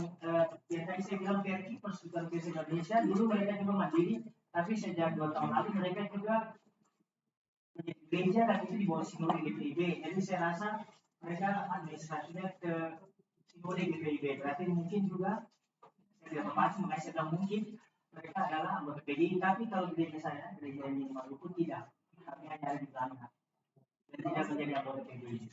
tadi saya bilang PRI Persekutuan Kristen Indonesia dulu mereka juga mandiri, tapi sejak 2 tahun lalu mereka juga menjadi gereja dan itu di bawah sinode GPIB. Jadi saya rasa mereka administrasinya ke sinode GPIB. Berarti mungkin juga saya tidak tepat, makanya saya bilang mungkin mereka adalah anggota PDI. Tapi kalau gereja saya, gereja ini di Maluku tidak, kami hanya ada di Belanda dan tidak menjadi anggota PDI.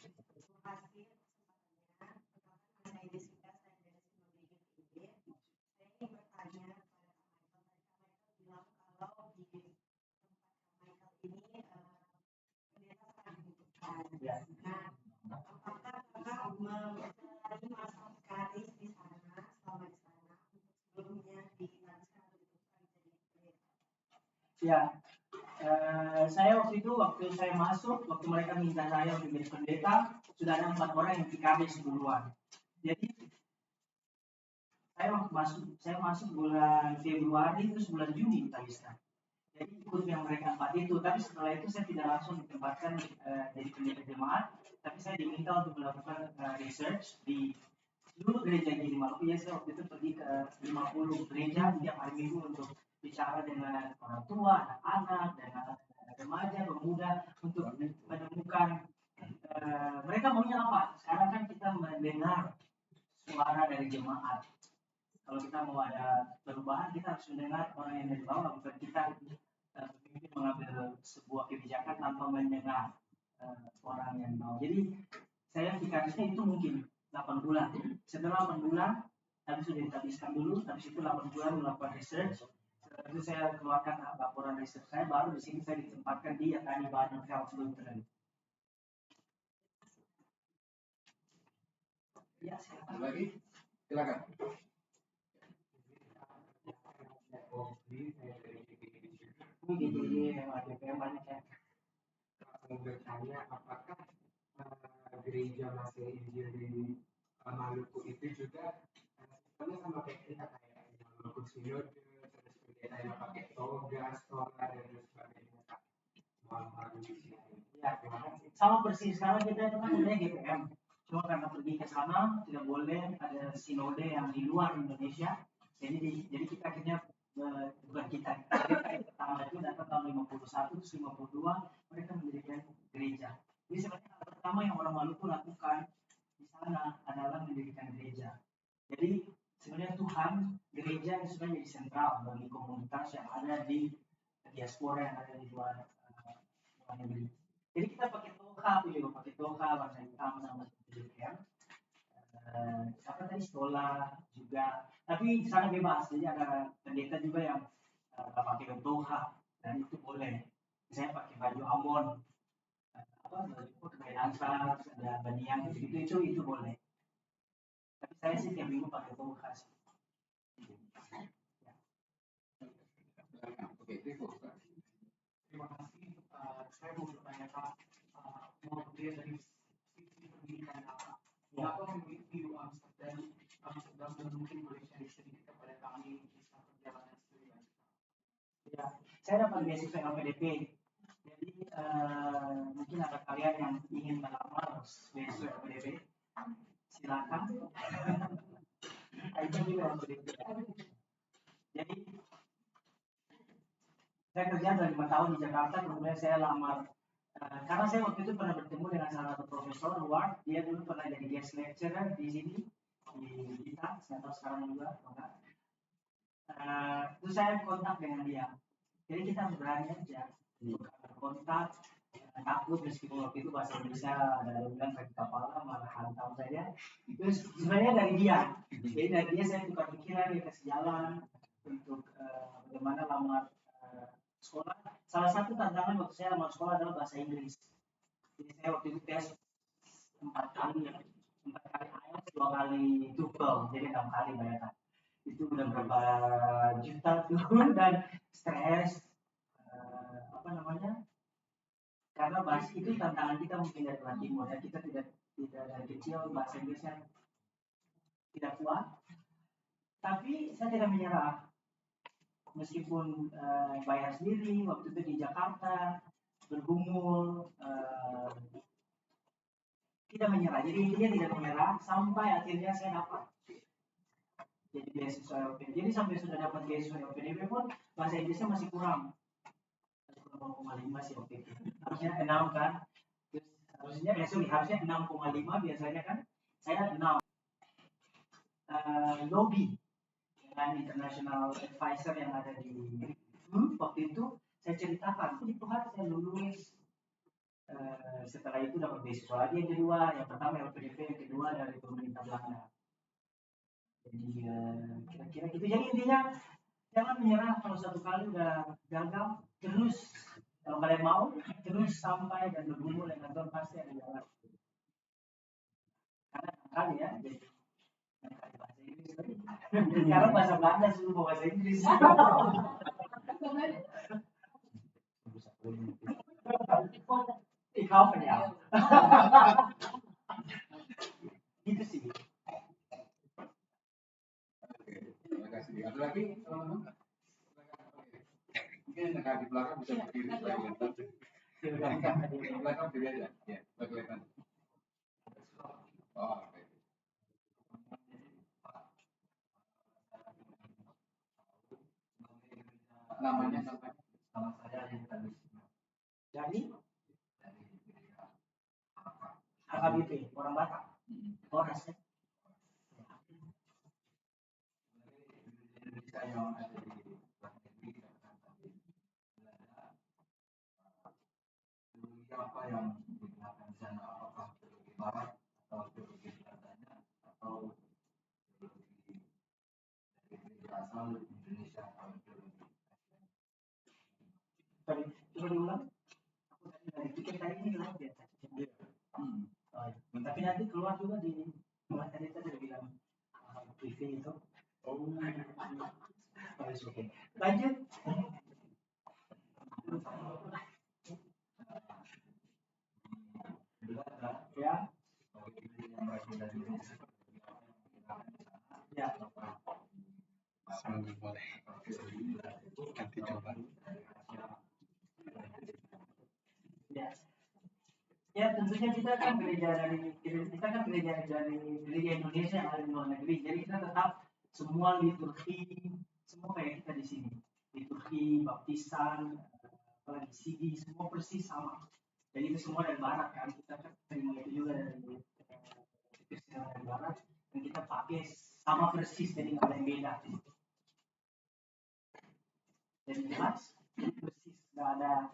Ya. Nah, apakah kakak menjalani masa karis di sana selama di sana sebelumnya dilanjutkan atau diteruskan jadi pendeta? Ya, saya waktu saya masuk, waktu mereka minta saya untuk jadi pendeta, sudah ada 4 orang yang dikaris duluan. Jadi saya masuk bulan Februari terus bulan Juni dikariskan. Jadi ikut yang mereka 4 itu, tapi setelah itu saya tidak langsung ditempatkan jadi pendeta jemaat, tapi saya diminta untuk melakukan research di seluruh gereja di Maluku. Ya, saya waktu itu pergi ke 50 gereja tiap hari Minggu untuk bicara dengan orang tua, anak-anak, dengan remaja, pemuda untuk menemukan mereka maunya apa. Sekarang kan kita mendengar suara dari jemaat. Kalau kita mau ada perubahan, kita harus mendengar orang yang dari bawah, bukan kita pemimpin mengambil sebuah kebijakan tanpa mendengar orang yang mau. Jadi saya pikirnya itu mungkin 8 bulan. Setelah 8 bulan, kami sudah dihabiskan dulu, habis itu 8 bulan melakukan research. Setelah itu saya keluarkan laporan research saya, baru di sini saya ditempatkan di Akademi Badan Health Lutheran. Ya, silakan. Lagi, silakan. Mau bertanya apakah gereja Masih Injil di Maluku itu juga sistemnya sama kayak kita, kayak di Maluku Sinode, terus pendetanya pakai toga, stola dan sebagainya. Ya, sama persis. Sekarang kita itu kan sebenarnya GPM, cuma karena pergi ke sana tidak boleh ada sinode yang di luar Indonesia. Jadi kita akhirnya bukan kita pertama itu datang tahun 51 terus 52 mereka mendirikan gereja. Jadi sebenarnya hal pertama yang orang Maluku lakukan di sana adalah mendirikan gereja. Jadi sebenarnya Tuhan gereja itu sebenarnya jadi sentral bagi komunitas yang ada di diaspora yang ada di luar negeri. Jadi kita pakai toga, aku juga pakai toga warna hitam sama seperti ya. Siapa tadi stola juga, tapi di sana bebas. Jadi ada pendeta juga yang pakai toga dan itu boleh. Saya pakai baju Ambon, baju kebaya dansa, ada banian itu boleh. Tapi saya sih tiap minggu pakai toga sih. Oke, Terima kasih. Saya mau bertanya Pak, mau belajar dari sisi pendidikan apa? Kenapa memilih Amsterdam dan mungkin boleh share sedikit kepada kami kisah perjalanan studi Anda? Ya, saya dapat beasiswa LPDP. Jadi mungkin ada kalian yang ingin melamar beasiswa LPDP, silakan. Itu juga LPDP. Jadi saya kerja dari 5 tahun di Jakarta, kemudian saya lamar karena saya waktu itu pernah bertemu dengan salah satu profesor luar, dia dulu pernah jadi guest lecturer di sini di kita, saya tahu sekarang juga enggak. Terus saya kontak dengan dia, jadi kita berani aja kontak, takut meskipun waktu itu bahasa Indonesia ada bilang sakit kepala malah hantam saja. Terus sebenarnya dari dia, jadi dari dia saya tukar pikiran, dia kasih jalan untuk bagaimana lamar sekolah. Salah satu tantangan waktu saya lamar sekolah adalah bahasa Inggris. Jadi saya waktu itu tes 4 kali IELTS, 2 kali TOEFL, jadi 6 kali bayangkan. Itu udah berapa juta tuh dan stres, karena bahasa itu tantangan kita mungkin dari Jawa Timur ya, kita tidak dari kecil bahasa Inggrisnya tidak kuat. Tapi saya tidak menyerah. Meskipun bayar sendiri waktu itu di Jakarta bergumul, tidak menyerah. Jadi intinya tidak menyerah sampai akhirnya saya dapat jadi beasiswa LPDP. Jadi sampai sudah dapat beasiswa LPDP pun bahasa Inggrisnya masih kurang 0,5 sih waktu itu. Harusnya 6 kan. Terus harusnya 6,5 biasanya kan. Saya 6. Lobby dengan international advisor yang ada di waktu itu saya ceritakan, itu harus saya lulus. Setelah itu dapat beasiswa lagi yang kedua, yang pertama LPDP, yang kedua dari pemerintah Belanda. Jadi kira-kira gitu. Jadi intinya jangan menyerah kalau satu kali udah gagal, terus kalau kalian mau terus sampai dan bergumul dengan Tuhan pasti ada jalan. Karena kali ya, jadi bahasa Inggris karena bahasa Belanda suruh bahasa Inggris. Kau ya. Gitu sih. Terima kasih. Ada lagi? Mungkin di belakang bisa berdiri supaya kelihatan. Di belakang berdiri aja. Ya, supaya kelihatan. Oh, oke. namanya sama saya yang tadi Jadi dari gereja apa? HKBP orang Batak, Horas ya. Indonesia yang ada di luar negeri katakan tadi ada teologi apa yang digunakan di sana, apakah teologi barat atau teologi Belandanya atau teologi dari gereja asal Indonesia atau teologi Sorry, coba diulang. Aku tadi dari pikir tadi ini live ya. Tapi nanti keluar juga di mulai tadi udah bilang briefing itu. Oke. Lanjut. Ya. Ya. Semoga boleh. Nanti coba. Ya. Ya tentunya kita kan gereja Indonesia yang ada di luar negeri. Jadi kita tetap semua liturgi, semua kayak kita di sini. Liturgi, baptisan, apalagi CD, semua persis sama. Jadi itu semua dari barat kan. Kita kan terima itu juga dari Kristen dari barat. Dan kita pakai sama persis, jadi nggak ada yang beda. Jadi jelas, persis, nggak ada.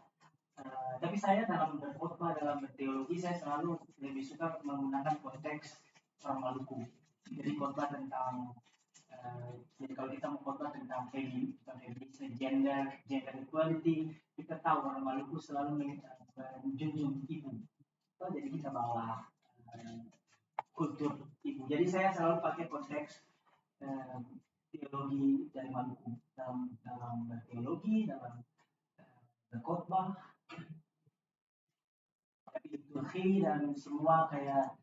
Tapi saya dalam berkhotbah, dalam berteologi, saya selalu lebih suka menggunakan konteks orang Maluku. Jadi khotbah tentang, jadi kalau kita mau khotbah tentang feminisme, gender equality, kita tahu orang Maluku selalu menjunjung ibu. Jadi kita bawa kultur ibu. Jadi saya selalu pakai konteks teologi dari Maluku dalam berteologi, dalam berkhotbah. Tapi liturgi dan semua kayak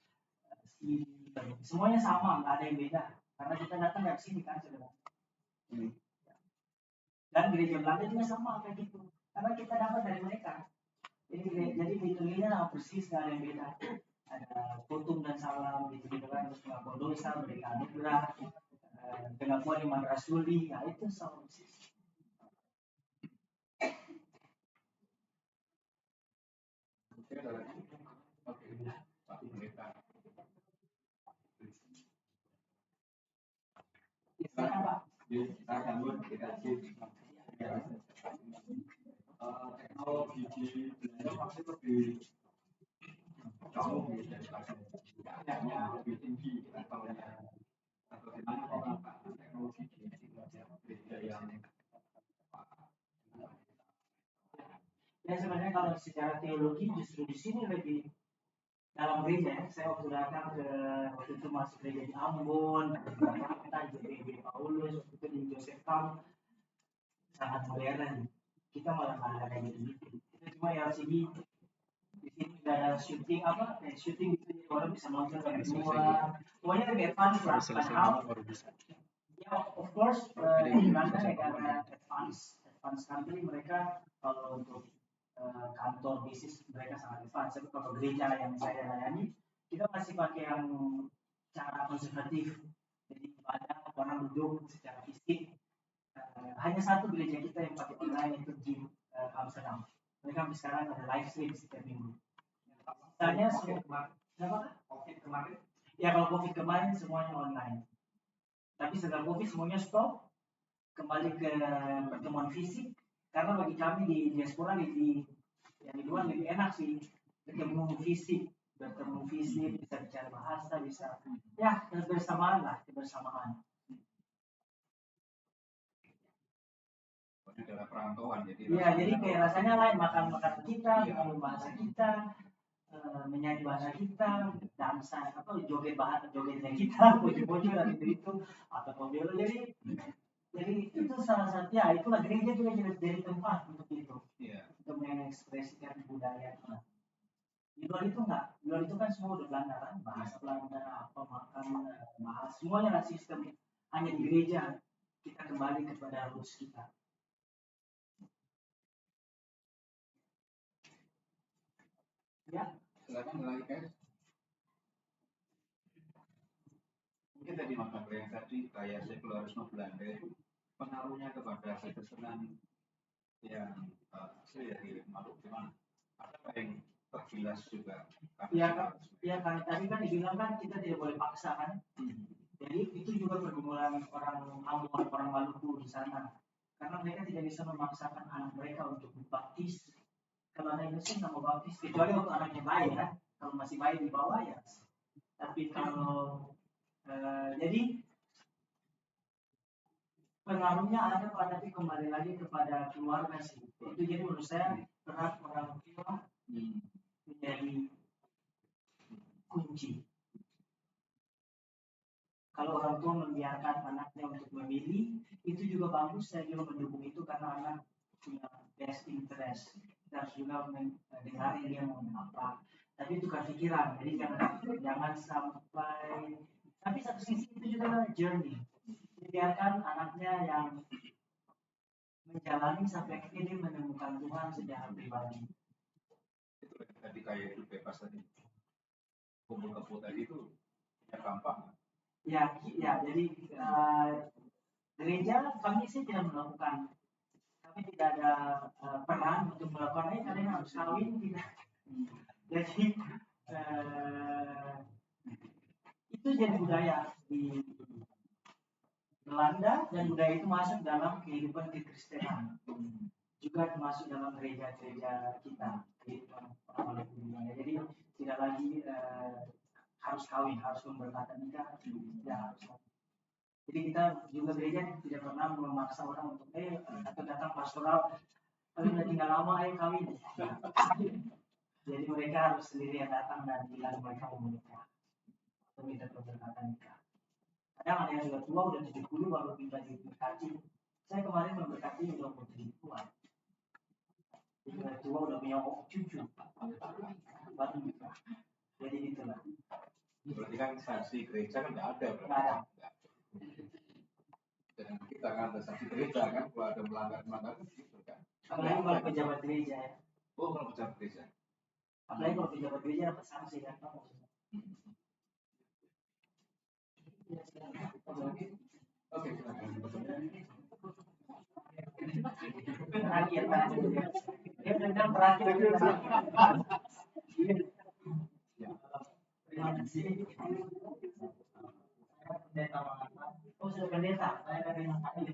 semuanya sama, nggak ada yang beda. Karena kita datang dari sini kan sebenarnya. Dan gereja Belanda juga sama kayak gitu. Karena kita dapat dari mereka. Jadi liturginya persis, nggak ada yang beda. Ada tutum dan salam gitu kan, terus pengakuan dosa, berikan anugerah, pengakuan iman rasuli, ya itu sama persis. Teknologi di Belanda masih lebih jauh lebih tinggi atau bagaimana pemanfaatan teknologi di gereja yang Ya sebenarnya kalau secara teologi justru di sini lebih dalam gereja ya. Saya waktu datang waktu itu masuk gereja di Ambon, kita di Paulus, waktu itu di Joseph Camp, sangat modern. Kita malah nggak ada kayak gitu. Kita cuma ya sini di sini ada syuting syuting itu jadi orang bisa nonton dari semua. Pokoknya lebih advance lah. Padahal ya of course di Belanda negara advance country, mereka kalau untuk kantor bisnis mereka sangat advance. Tapi kalau gereja yang saya layani, kita masih pakai yang cara konservatif. Jadi ibadah orang duduk secara fisik. Hanya satu gereja kita yang pakai online itu di Amsterdam. Mereka sampai sekarang ada live stream setiap minggu. Misalnya COVID kemarin? Ya kalau COVID kemarin semuanya online. Tapi setelah COVID semuanya stop, kembali ke pertemuan fisik. Karena bagi kami di diaspora di luar lebih enak sih bertemu fisik, bisa bicara bahasa, bisa ya kebersamaan lah, kebersamaan. di daerah perantauan jadi kayak rasanya lain, makan kita, ngomong bahasa kita, menyanyi bahasa kita, dansa jogetnya kita, baju dan itu atau kobel. Jadi itu salah satu ya, itulah gereja juga jadi tempat untuk itu, untuk mengekspresikan budaya. Di luar itu enggak, di luar itu kan semua udah Belanda kan, bahasa Belanda, apa makan, bahas semuanya lah sistem. Hanya di gereja kita kembali kepada roots kita. Ya, silakan lagi guys. Mungkin tadi makan yang tadi kayak sekularisme Belanda itu pengaruhnya kepada kekristenan yang asli dari Maluku gimana? Ada yang tergilas juga? Ya kan tadi kan dibilang kan kita tidak boleh paksa kan. Jadi itu juga pergumulan orang Ambon, orang Maluku di sana. Karena mereka tidak bisa memaksakan anak mereka untuk dibaptis. Kalau anak Indonesia nggak mau baptis, kecuali waktu anaknya bayi kan. Kalau masih bayi di bawah ya. Tapi kalau jadi pengaruhnya ada pada, tapi kembali lagi kepada keluarga sih. Itu jadi menurut saya peran orang tua menjadi kunci. Kalau orang tua membiarkan anaknya untuk memilih, itu juga bagus. Saya juga mendukung itu karena anak punya best interest. Kita harus juga mendengar dia mau apa. Tapi itu kan pikiran, jadi jangan sampai. Tapi satu sisi itu juga journey. Biarkan anaknya yang menjalani sampai akhirnya dia menemukan Tuhan secara pribadi. Itu tadi kayak itu bebas tadi. Kumpul kebo tadi itu ya gampang. Ya, jadi gereja kami sih tidak melakukan, kami tidak ada peran untuk melakukan. Kalian harus kawin tidak. Jadi itu jadi budaya di Belanda dan budaya itu masuk dalam kehidupan kekristenan, juga masuk dalam gereja-gereja kita kehidupan orang Belanda. Jadi tidak lagi harus kawin, harus memberkatan nikah, tidak harus. Jadi kita juga gereja tidak pernah memaksa orang untuk atau datang pastoral, kalian udah tinggal lama kawin. Jadi mereka harus sendiri yang datang dan bilang mereka mau menikah atau minta memberkatan nikah. Kadang ada yang sudah tua, udah 70 baru minta diberkati. Saya kemarin memberkati udah umur 70-an. Jadi udah tua, udah punya cucu. Baru nikah. Jadi itulah. Berarti kan saksi gereja kan tidak ada berarti. Dan kita kan ada saksi gereja kan, kalau ada melanggar gitu kan. Apalagi kalau pejabat gereja ya. Oh, kalau pejabat gereja. Apalagi kalau pejabat gereja dapat sanksi kan. Oke, silakan. Terakhir, dia benar terakhir. Terima kasih. Oh, sudah pendeta. Saya dari Makassar.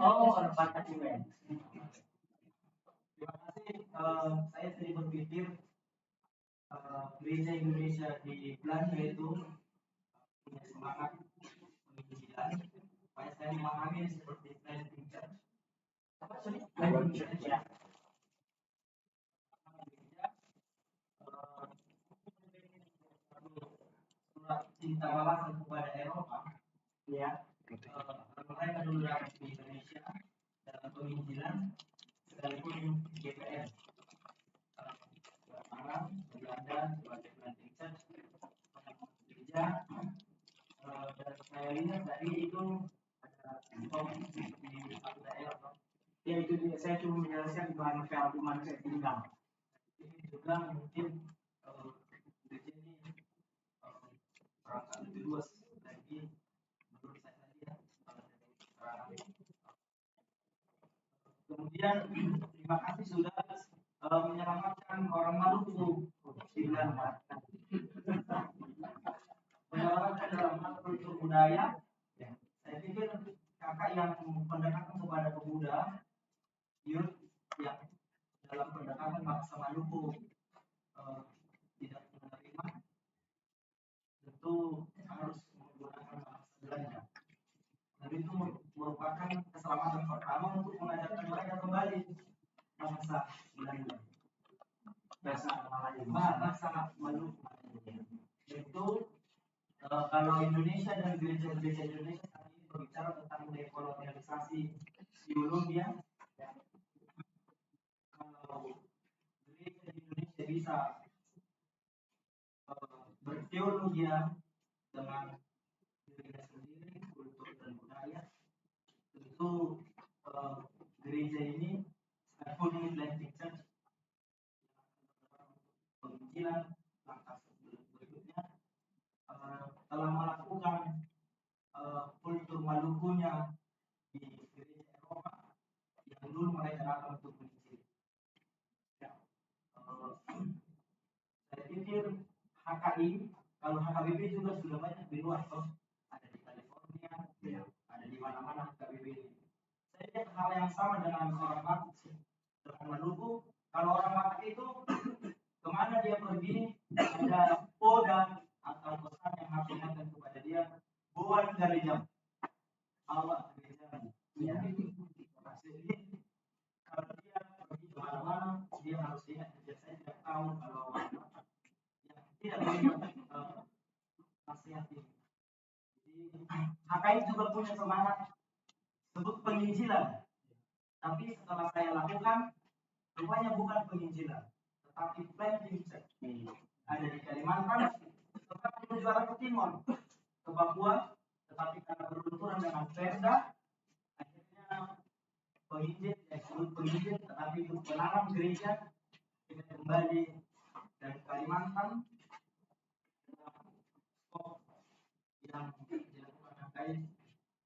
Oh, orang Batak juga. Terima kasih. Saya tadi berpikir gereja Indonesia di Belanda itu punya semangat penginjilan. Supaya saya memahami seperti planting church. Apa sorry? Planting church ya. Cinta wawasan kepada Eropa, ya. Mereka dulu datang di Indonesia dalam penginjilan, sekalipun GPR, Arab, Belanda, sebagai planting church, gereja. Dan saya lihat tadi itu ada di satu daerah, ya itu saya cuma menjelaskan di mana saya tinggal. Ini juga mungkin gereja ini perangkat lebih luas lagi menurut saya tadi ya. Kemudian terima kasih sudah menyelamatkan orang Maluku di Belanda. Menyelamatkan dalam hal kultur budaya. Ya, saya pikir kakak yang pendekatan kepada pemuda, youth yang dalam pendekatan bangsa Maluku tidak menerima, tentu harus menggunakan bahasa Belanda. Dan itu merupakan keselamatan pertama untuk mengajarkan mereka kembali bahasa Belanda, bahasa Maluku. Itu kalau Indonesia dan gereja-gereja Indonesia tadi berbicara tentang dekolonialisasi ideologi ya. Kalau gereja di Indonesia bisa berteologi dengan dirinya sendiri, kultur dan budaya, tentu gereja ini sekalipun ini planting church penginjilan langkah berikutnya telah melakukan kultur Malukunya di banyak akal untuk menginjil. Ya. Saya pikir HKI, kalau HKBP juga sudah banyak di luar, toh. Ada di California, ya. Ada di mana-mana HKBP. Saya lihat hal yang sama dengan orang Batak. Dengan Maluku, kalau orang Batak itu kemana dia pergi, ada poda atau pesan yang harus diingatkan kepada dia, buat dari jam awal gereja. Ya. Jadi kalau dia pergi kemana-mana, dia harus ingat. Saya tidak tahu kalau orang Batak yang tidak boleh nasihat ini. Jadi HKI juga punya semangat sebut penginjilan. Tapi setelah saya lakukan, rupanya bukan penginjilan, tetapi planting church. Ada di Kalimantan, tetapi juga ke Timor, ke Papua, tetapi karena berbenturan dengan Perda, akhirnya penginjil, disebut penginjil, tetapi untuk menanam gereja, kita kembali dari Kalimantan, yang dilakukan HKI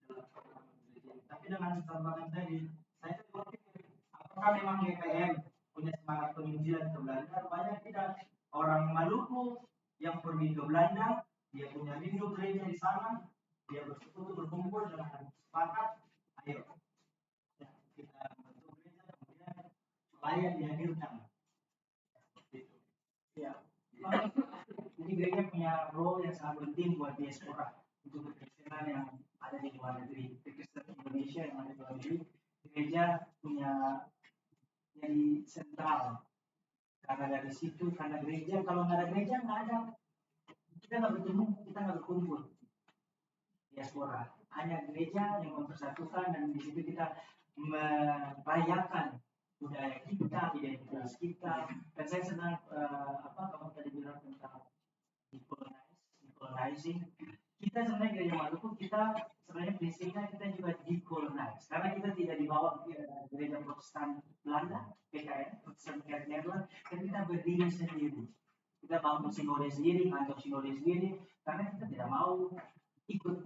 dalam program gereja. Tapi dengan tantangan tadi, saya berpikir, apakah memang GPM punya semangat penginjilan ke Belanda? Banyak tidak. Orang Maluku yang pergi ke Belanda, dia punya rindu gereja di sana, dia bersekutu berkumpul dengan sepakat, ayo ya, kita bentuk gereja, kemudian pelayan dihadirkan. Gitu. Ya. Jadi gereja punya role yang sangat penting buat diaspora untuk kekristenan yang ada di luar negeri, Kristen Indonesia yang ada di luar negeri. Gereja punya jadi sentral karena dari situ, karena gereja, kalau nggak ada gereja nggak ada, kita nggak bertemu, kita nggak berkumpul diaspora. Hanya gereja yang mempersatukan, dan di situ kita merayakan budaya kita, identitas kita. Dan saya senang apa kamu tadi bilang tentang decolonizing. Kita sebenarnya gereja Maluku, kita sebenarnya prinsipnya kita juga decolonize karena kita tidak dibawa gereja Protestan Belanda, PKN, Protestan Netherlands, dan kita berdiri sendiri. Kita bangun sinode sendiri, kantor sinode sendiri, karena kita tidak mau ikut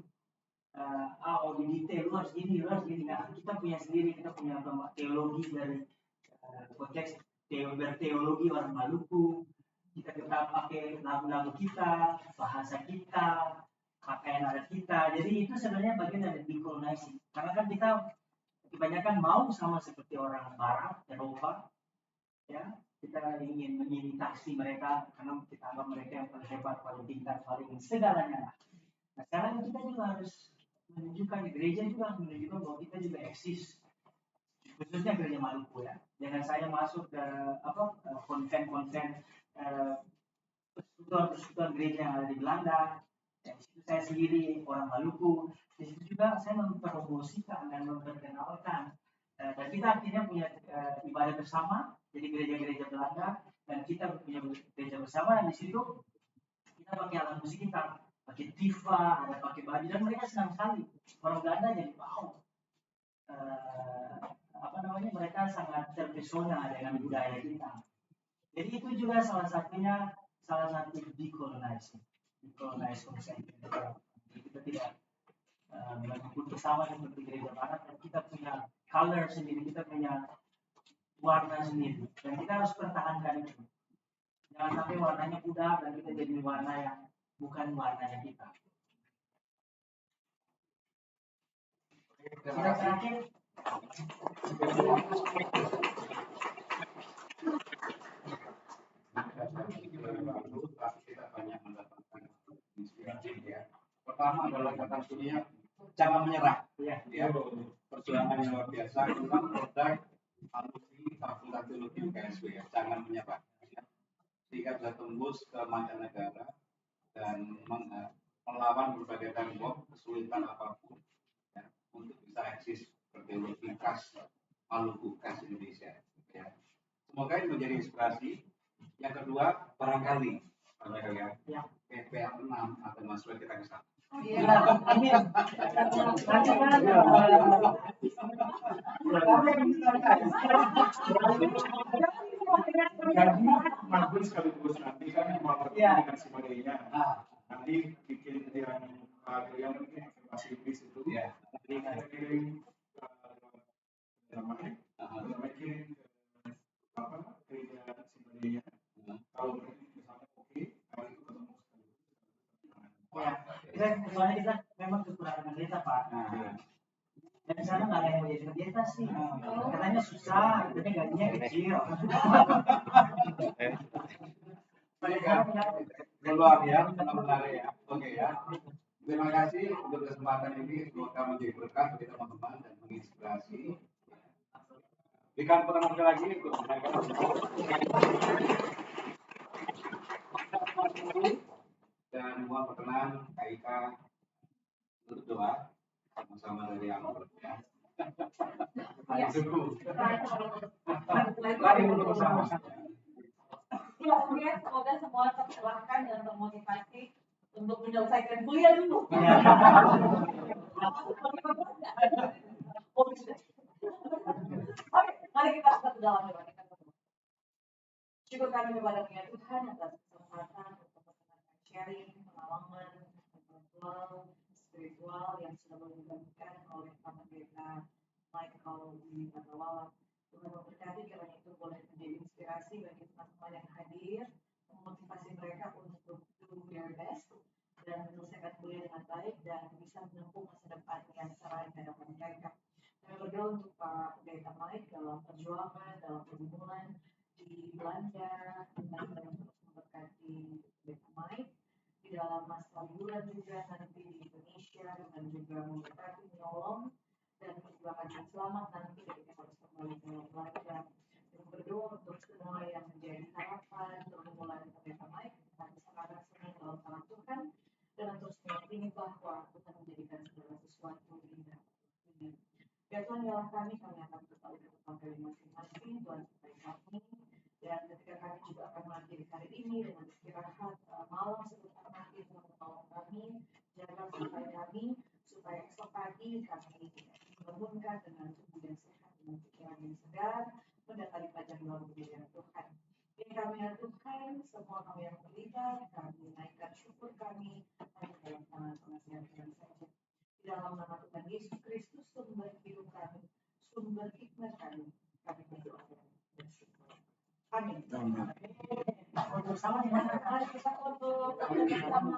di detail, lu harus gini. Nah, kita punya sendiri, kita punya teologi dari konteks berteologi orang Maluku. Kita tetap pakai lagu-lagu kita, bahasa kita, pakaian adat kita. Jadi itu sebenarnya bagian dari decolonizing. Karena kan kita kebanyakan mau sama seperti orang Barat, Eropa, ya. Kita ingin mengimitasi mereka karena kita anggap mereka yang paling hebat, paling pintar, paling segalanya. Nah, sekarang kita juga harus menunjukkan, di gereja juga harus menunjukkan bahwa kita juga eksis, khususnya gereja Maluku ya. Dengan saya masuk ke konven-konven persekutuan gereja yang ada di Belanda, di situ saya sendiri orang Maluku, di situ juga saya mempromosikan dan memperkenalkan, dan kita akhirnya punya ibadah bersama, jadi gereja-gereja Belanda, dan kita punya gereja bersama, dan di situ kita pakai alat musik kita, pakai tifa, ada pakai baju, dan mereka senang sekali. Orang Belanda jadi wow, mereka sangat terpesona dengan budaya kita. Jadi itu juga salah satu decolonizing konsep. Kita tidak melakukan bersama seperti gereja Barat, dan kita punya color sendiri, kita punya warna sendiri, dan kita harus pertahankan itu. Jangan sampai warnanya pudar dan kita jadi warna yang bukan warnanya kita. Kita terakhir. Kita banyak mendapatkan inspirasi ya. Pertama adalah kata kuncinya jangan menyerah. Ya. Perjuangan yang luar biasa tentang produk alumni Fakultas Teologi UKSW ya. Jangan menyerah. Ya. Sehingga bisa tembus ke mancanegara dan melawan berbagai tembok, kesulitan apapun ya, untuk bisa eksis berteologi khas Maluku, khas Indonesia. Ya. Semoga ini menjadi inspirasi. Yang kedua, barangkali ya. PPA 6 atau mahasiswa kita ke sana. Jadi mampir sekaligus nanti kan mau dengan sebagainya. Nanti bikin yang mungkin masih bis itu. Jadi kita kirim namanya sana nggak ada yang mau jadi pendeta sih. Katanya susah, tapi gajinya kecil. Keluar ya, benar-benar ya. Oke ya. Terima kasih untuk kesempatan ini. Semoga menjadi berkah bagi teman-teman dan menginspirasi. Berikan penonton lagi untuk mereka. Dan mohon perkenan Kak Ika untuk doa sama-sama dari Amor ya. Sungguh. Mari untuk bersama. Ya, oke, semoga semua tercerahkan dan termotivasi untuk menyelesaikan kuliah dulu. Oke, mari kita masuk dalam doa. Syukur kami kepada Tuhan atas kesempatan untuk sharing pengalaman intelektual, spiritual yang sudah dibagikan oleh Pak Pendeta Michael di Batawala. Tuhan memberkati kiranya itu boleh menjadi inspirasi bagi teman-teman yang hadir, memotivasi mereka untuk do their best dan menyelesaikan kuliah dengan baik dan bisa menempuh masa depan yang cerah di hadapan mereka. Kami berdoa untuk Pak Pendeta Mike dalam perjuangan, dalam pergumulan di Belanda, dan terus memberkati Pendeta Mike di dalam masa liburan juga nanti di Indonesia dan juga memberkati menolong dan perjuangan yang selamat nanti ketika harus kembali ke Belanda. Dan berdoa untuk semua yang menjadi harapan pergumulan Pendeta Mike, kami sangat senang dalam tangan Tuhan dan terus meyakini bahwa Tuhan menjadikan segala sesuatu indah. Ya Tuhan, ialah kami akan kembali ke tempat kami masing-masing, Tuhan sertai kami. Dan ketika kami juga akan mengakhiri hari ini dengan istirahat malam sebentar lagi, Tuhan menolong kami, jaga supaya kami, supaya esok pagi kami dibangunkan dengan tubuh yang sehat, dengan pikiran yang segar, mendapat pelajaran dalam kemuliaan Tuhan. Ini kami ya Tuhan, semua kami yang terlibat, kami naikkan syukur kami hanya dalam tangan pengasihan Tuhan saja. Di dalam nama Tuhan Yesus Kristus, sumber hidup kami, sumber hikmat kami berdoa dan bersyukur. Amin. Bersama dengan kita untuk bersama.